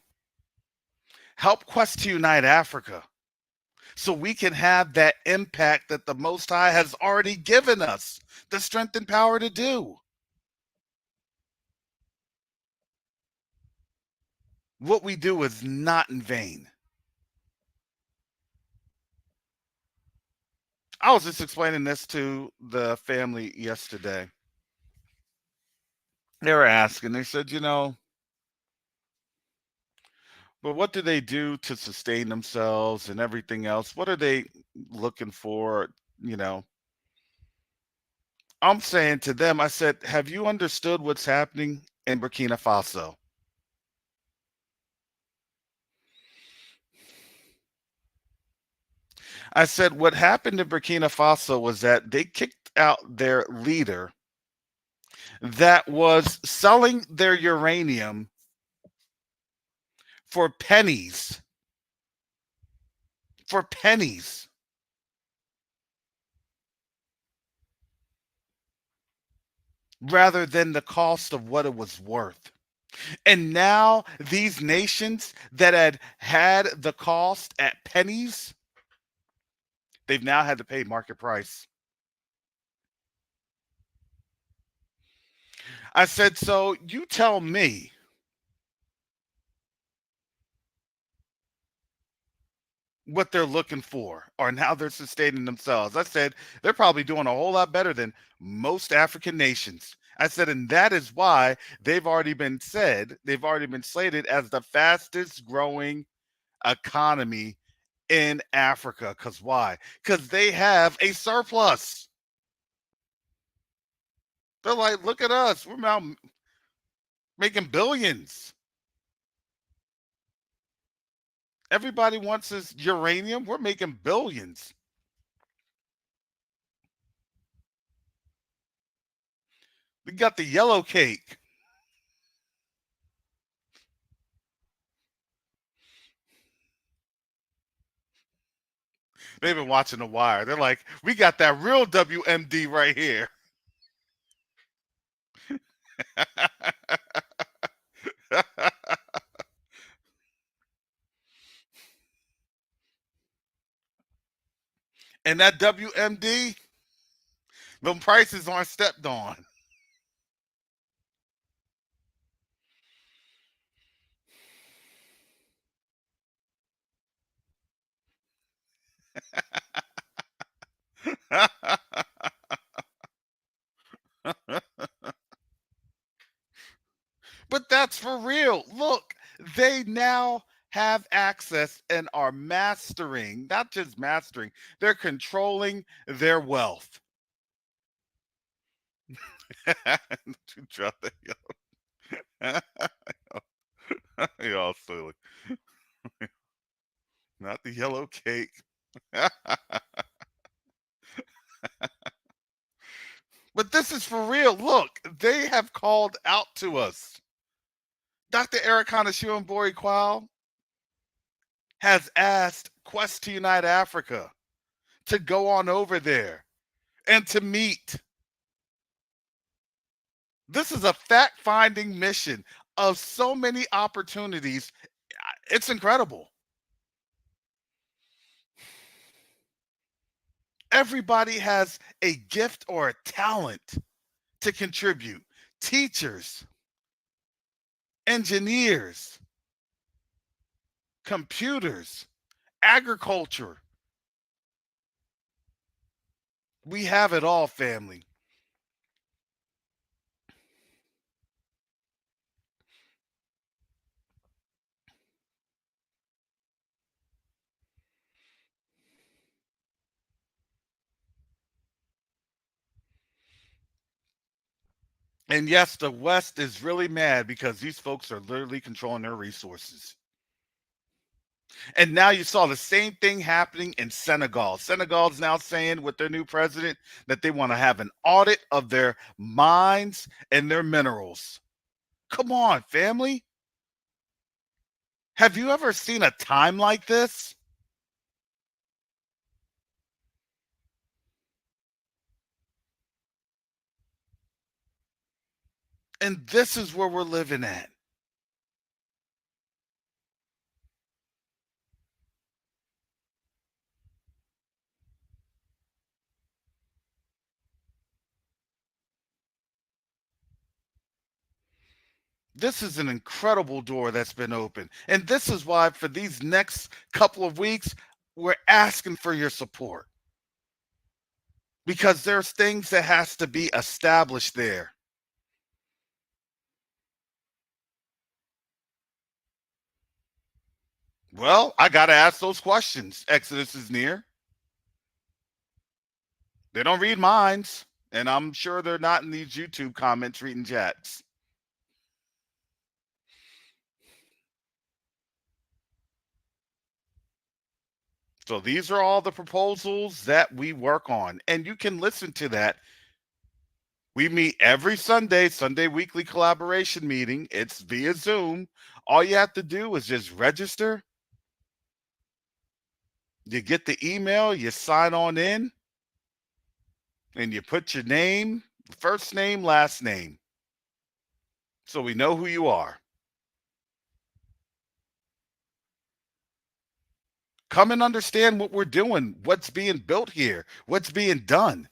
[SPEAKER 3] Help Quest to Unite Africa so we can have that impact that the Most High has already given us the strength and power to do. What we do is not in vain. I was just explaining this to the family yesterday. They were asking, they said, but what do they do to sustain themselves and everything else? What are they looking for? You know, I'm saying to them, I said, have you understood what's happening in Burkina Faso? I said, what happened in Burkina Faso was that they kicked out their leader that was selling their uranium for pennies. For pennies. Rather than the cost of what it was worth. And now these nations that had the cost at pennies, they've now had to pay market price. I said, so you tell me what they're looking for or how they're sustaining themselves. I said, they're probably doing a whole lot better than most African nations. I said, and that is why they've already been slated as the fastest growing economy in Africa. Because why? Because they have a surplus. They're like, look at us. We're now making billions. Everybody wants this uranium. We're making billions. We got the yellow cake. They've been watching The Wire. They're like, we got that real WMD right here. And that WMD, them prices aren't stepped on. But that's for real. Look, they now have access and are mastering, not just mastering, they're controlling their wealth. Y'all silly. Not the yellow cake. But this is for real. Look, they have called out to us. Dr. Ericana Shiwambori Qual has asked Quest to Unite Africa to go on over there and to meet. This is a fact-finding mission of so many opportunities. It's incredible. Everybody has a gift or a talent to contribute. Teachers, engineers, computers, agriculture. We have it all, family. And yes, the West is really mad because these folks are literally controlling their resources. And now you saw the same thing happening in Senegal. Senegal is now saying with their new president that they want to have an audit of their mines and their minerals. Come on, family. Have you ever seen a time like this? And this is where we're living at. This is an incredible door that's been opened. And this is why, for these next couple of weeks, we're asking for your support because there's things that has to be established there. Well, I got to ask those questions. Exodus is near. They don't read minds, and I'm sure they're not in these YouTube comments reading chats. So these are all the proposals that we work on, and you can listen to that. We meet every Sunday weekly collaboration meeting. It's via Zoom. All you have to do is just register. You get the email, you sign on in, and you put your name, first name, last name, so we know who you are. Come and understand what we're doing, what's being built here, what's being done.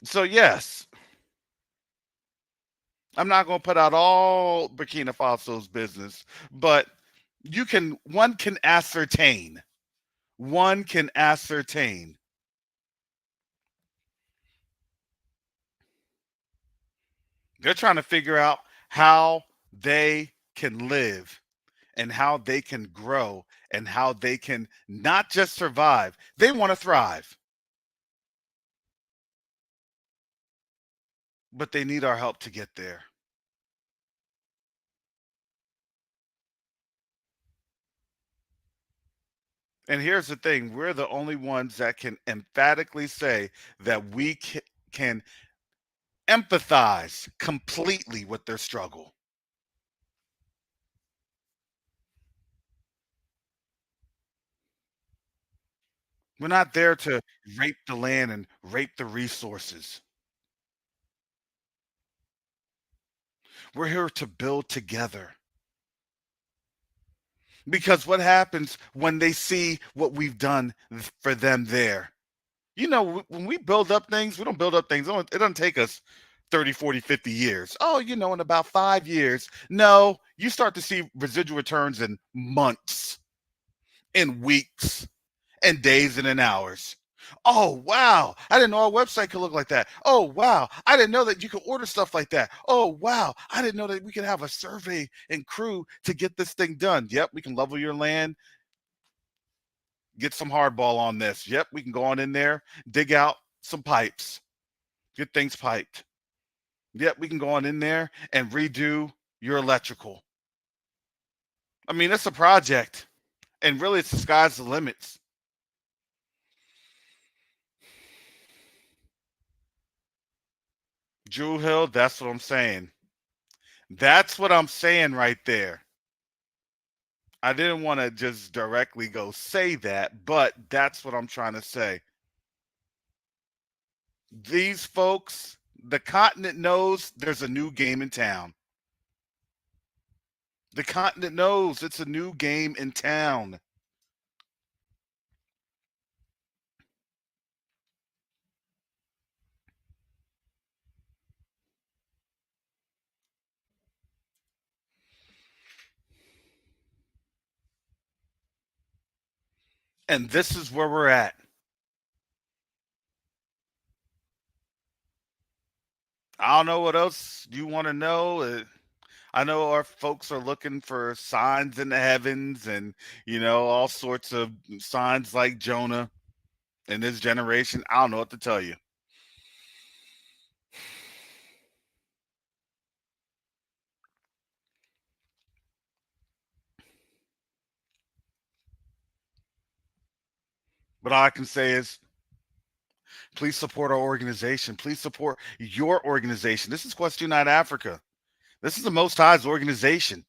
[SPEAKER 3] So, yes, I'm not going to put out all Burkina Faso's business, but one can ascertain. One can ascertain. They're trying to figure out how they can live and how they can grow and how they can not just survive, they want to thrive. But they need our help to get there. And here's the thing, we're the only ones that can emphatically say that we can empathize completely with their struggle. We're not there to rape the land and rape the resources. We're here to build together. Because what happens when they see what we've done for them there? You know, when we build up things, we don't build up things. It doesn't take us 30, 40, 50 years. Oh, in about 5 years. No, you start to see residual returns in months, in weeks, and days, and in hours. Oh, wow. I didn't know our website could look like that. Oh, wow. I didn't know that you could order stuff like that. Oh, wow. I didn't know that we could have a survey and crew to get this thing done. Yep, we can level your land, get some hardball on this. Yep, we can go on in there, dig out some pipes, get things piped. Yep, we can go on in there and redo your electrical. I mean, it's a project, and really, it's the sky's the limits. Drew Hill, that's what I'm saying. That's what I'm saying right there. I didn't want to just directly go say that, but that's what I'm trying to say. These folks, the continent knows there's a new game in town. The continent knows it's a new game in town. And this is where we're at. I don't know what else you want to know. I know our folks are looking for signs in the heavens and, all sorts of signs like Jonah in this generation. I don't know what to tell you. But all I can say is please support our organization. Please support your organization. This is Quest Unite Africa. This is the Most High's organization.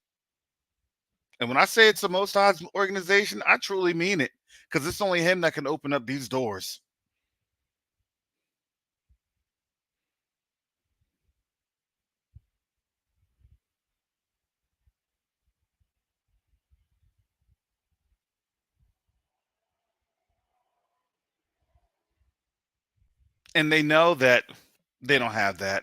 [SPEAKER 3] And when I say it's the Most High's organization, I truly mean it because it's only Him that can open up these doors. And they know that they don't have that.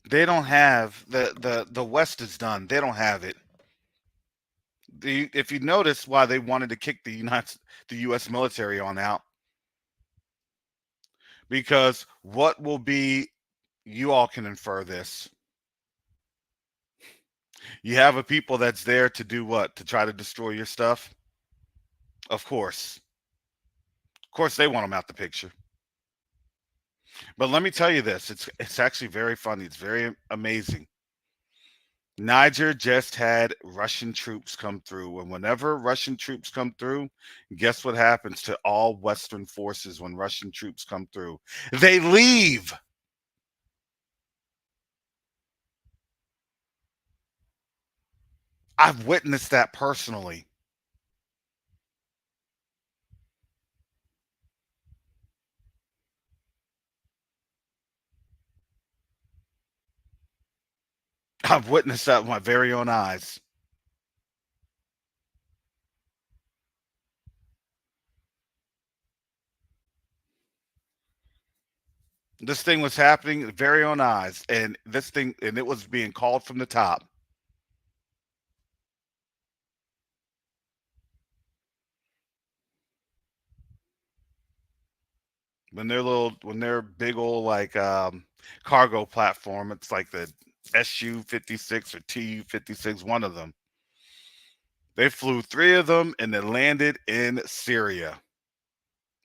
[SPEAKER 3] They don't have the West is done. They don't have it. If you notice why they wanted to kick the U.S. military on out, because what will be, you all can infer this. You have a people that's there to do what? To try to destroy your stuff? Of course. Of course they want them out the picture. But let me tell you this, it's actually very funny. It's very amazing. Niger just had Russian troops come through. And whenever Russian troops come through, guess what happens to all Western forces when Russian troops come through? They leave. I've witnessed that personally. I've witnessed that with my very own eyes. This thing was happening with very own eyes, and it was being called from the top. When their big old like cargo platform, it's like the SU-56 or TU-56, one of them. They flew 3 of them and they landed in Syria,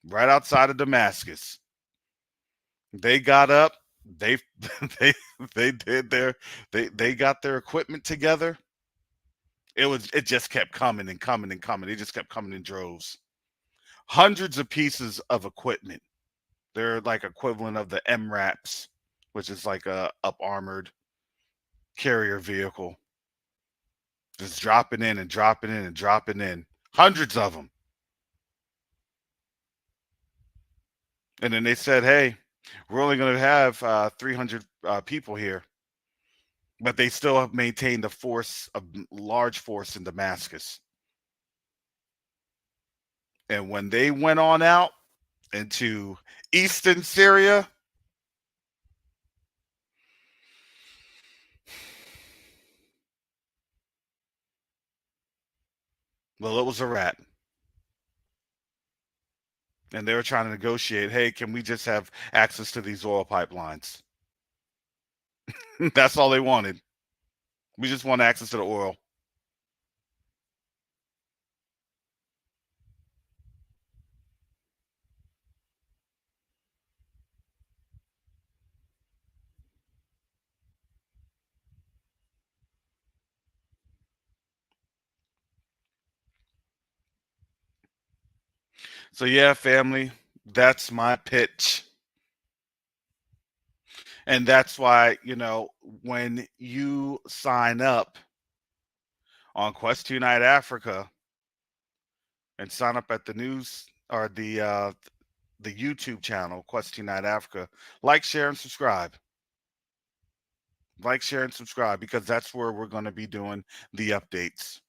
[SPEAKER 3] right outside of Damascus. They got up, they they they did their they got their equipment together. It just kept coming and coming and coming. It just kept coming in droves. Hundreds of pieces of equipment. They're like equivalent of the MRAPs, which is like a up armored carrier vehicle. Just dropping in and dropping in and dropping in. Hundreds of them. And then they said, hey, we're only going to have 300 people here. But they still have maintained a large force in Damascus. And when they went on out into eastern Syria, well, it was a rat. And they were trying to negotiate, hey, can we just have access to these oil pipelines? That's all they wanted. We just want access to the oil. So yeah, family, that's my pitch. And that's why, when you sign up on Quest Unite Africa and sign up at the news or the YouTube channel, Quest Unite Africa, like, share, and subscribe. Like, share, and subscribe, because that's where we're going to be doing the updates.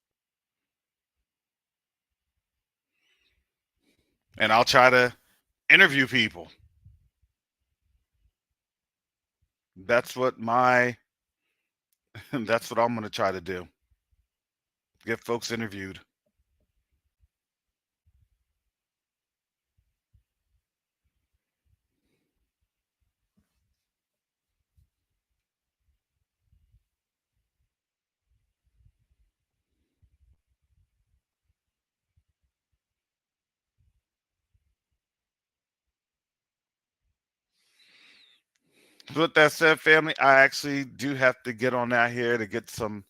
[SPEAKER 3] And I'll try to interview people. That's what that's what I'm going to try to do. Get folks interviewed. With that said, family, I actually do have to get on out here to get some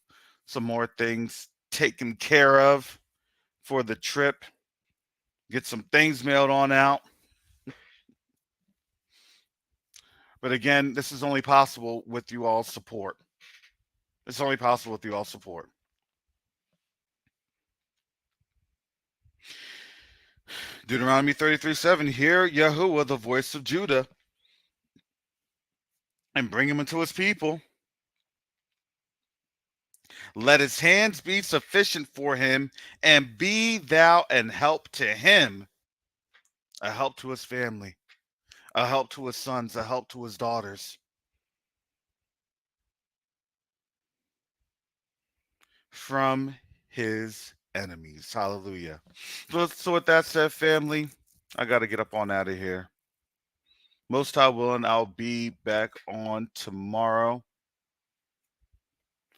[SPEAKER 3] more things taken care of for the trip. Get some things mailed on out. But again, this is only possible with you all's support. It's only possible with you all's support. Deuteronomy 33:7, hear Yahuwah, the voice of Judah, and bring him into his people. Let his hands be sufficient for him, and be thou an help to him, a help to his family, a help to his sons, a help to his daughters. From his enemies. Hallelujah. So with that said, family, I got to get up on out of here. Most High willing, I'll be back on tomorrow.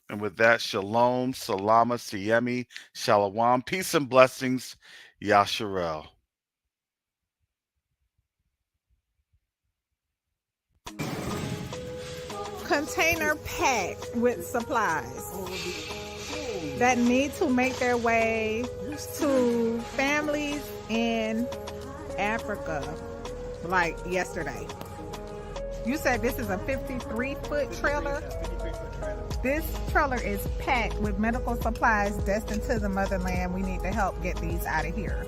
[SPEAKER 3] And with that, shalom, salama, siemi, shalom, peace and blessings, Yasharel.
[SPEAKER 2] Container packed with supplies that need to make their way to families in Africa, like yesterday. You said this is a 53-foot trailer? This trailer is packed with medical supplies destined to the motherland. We need to help get these out of here.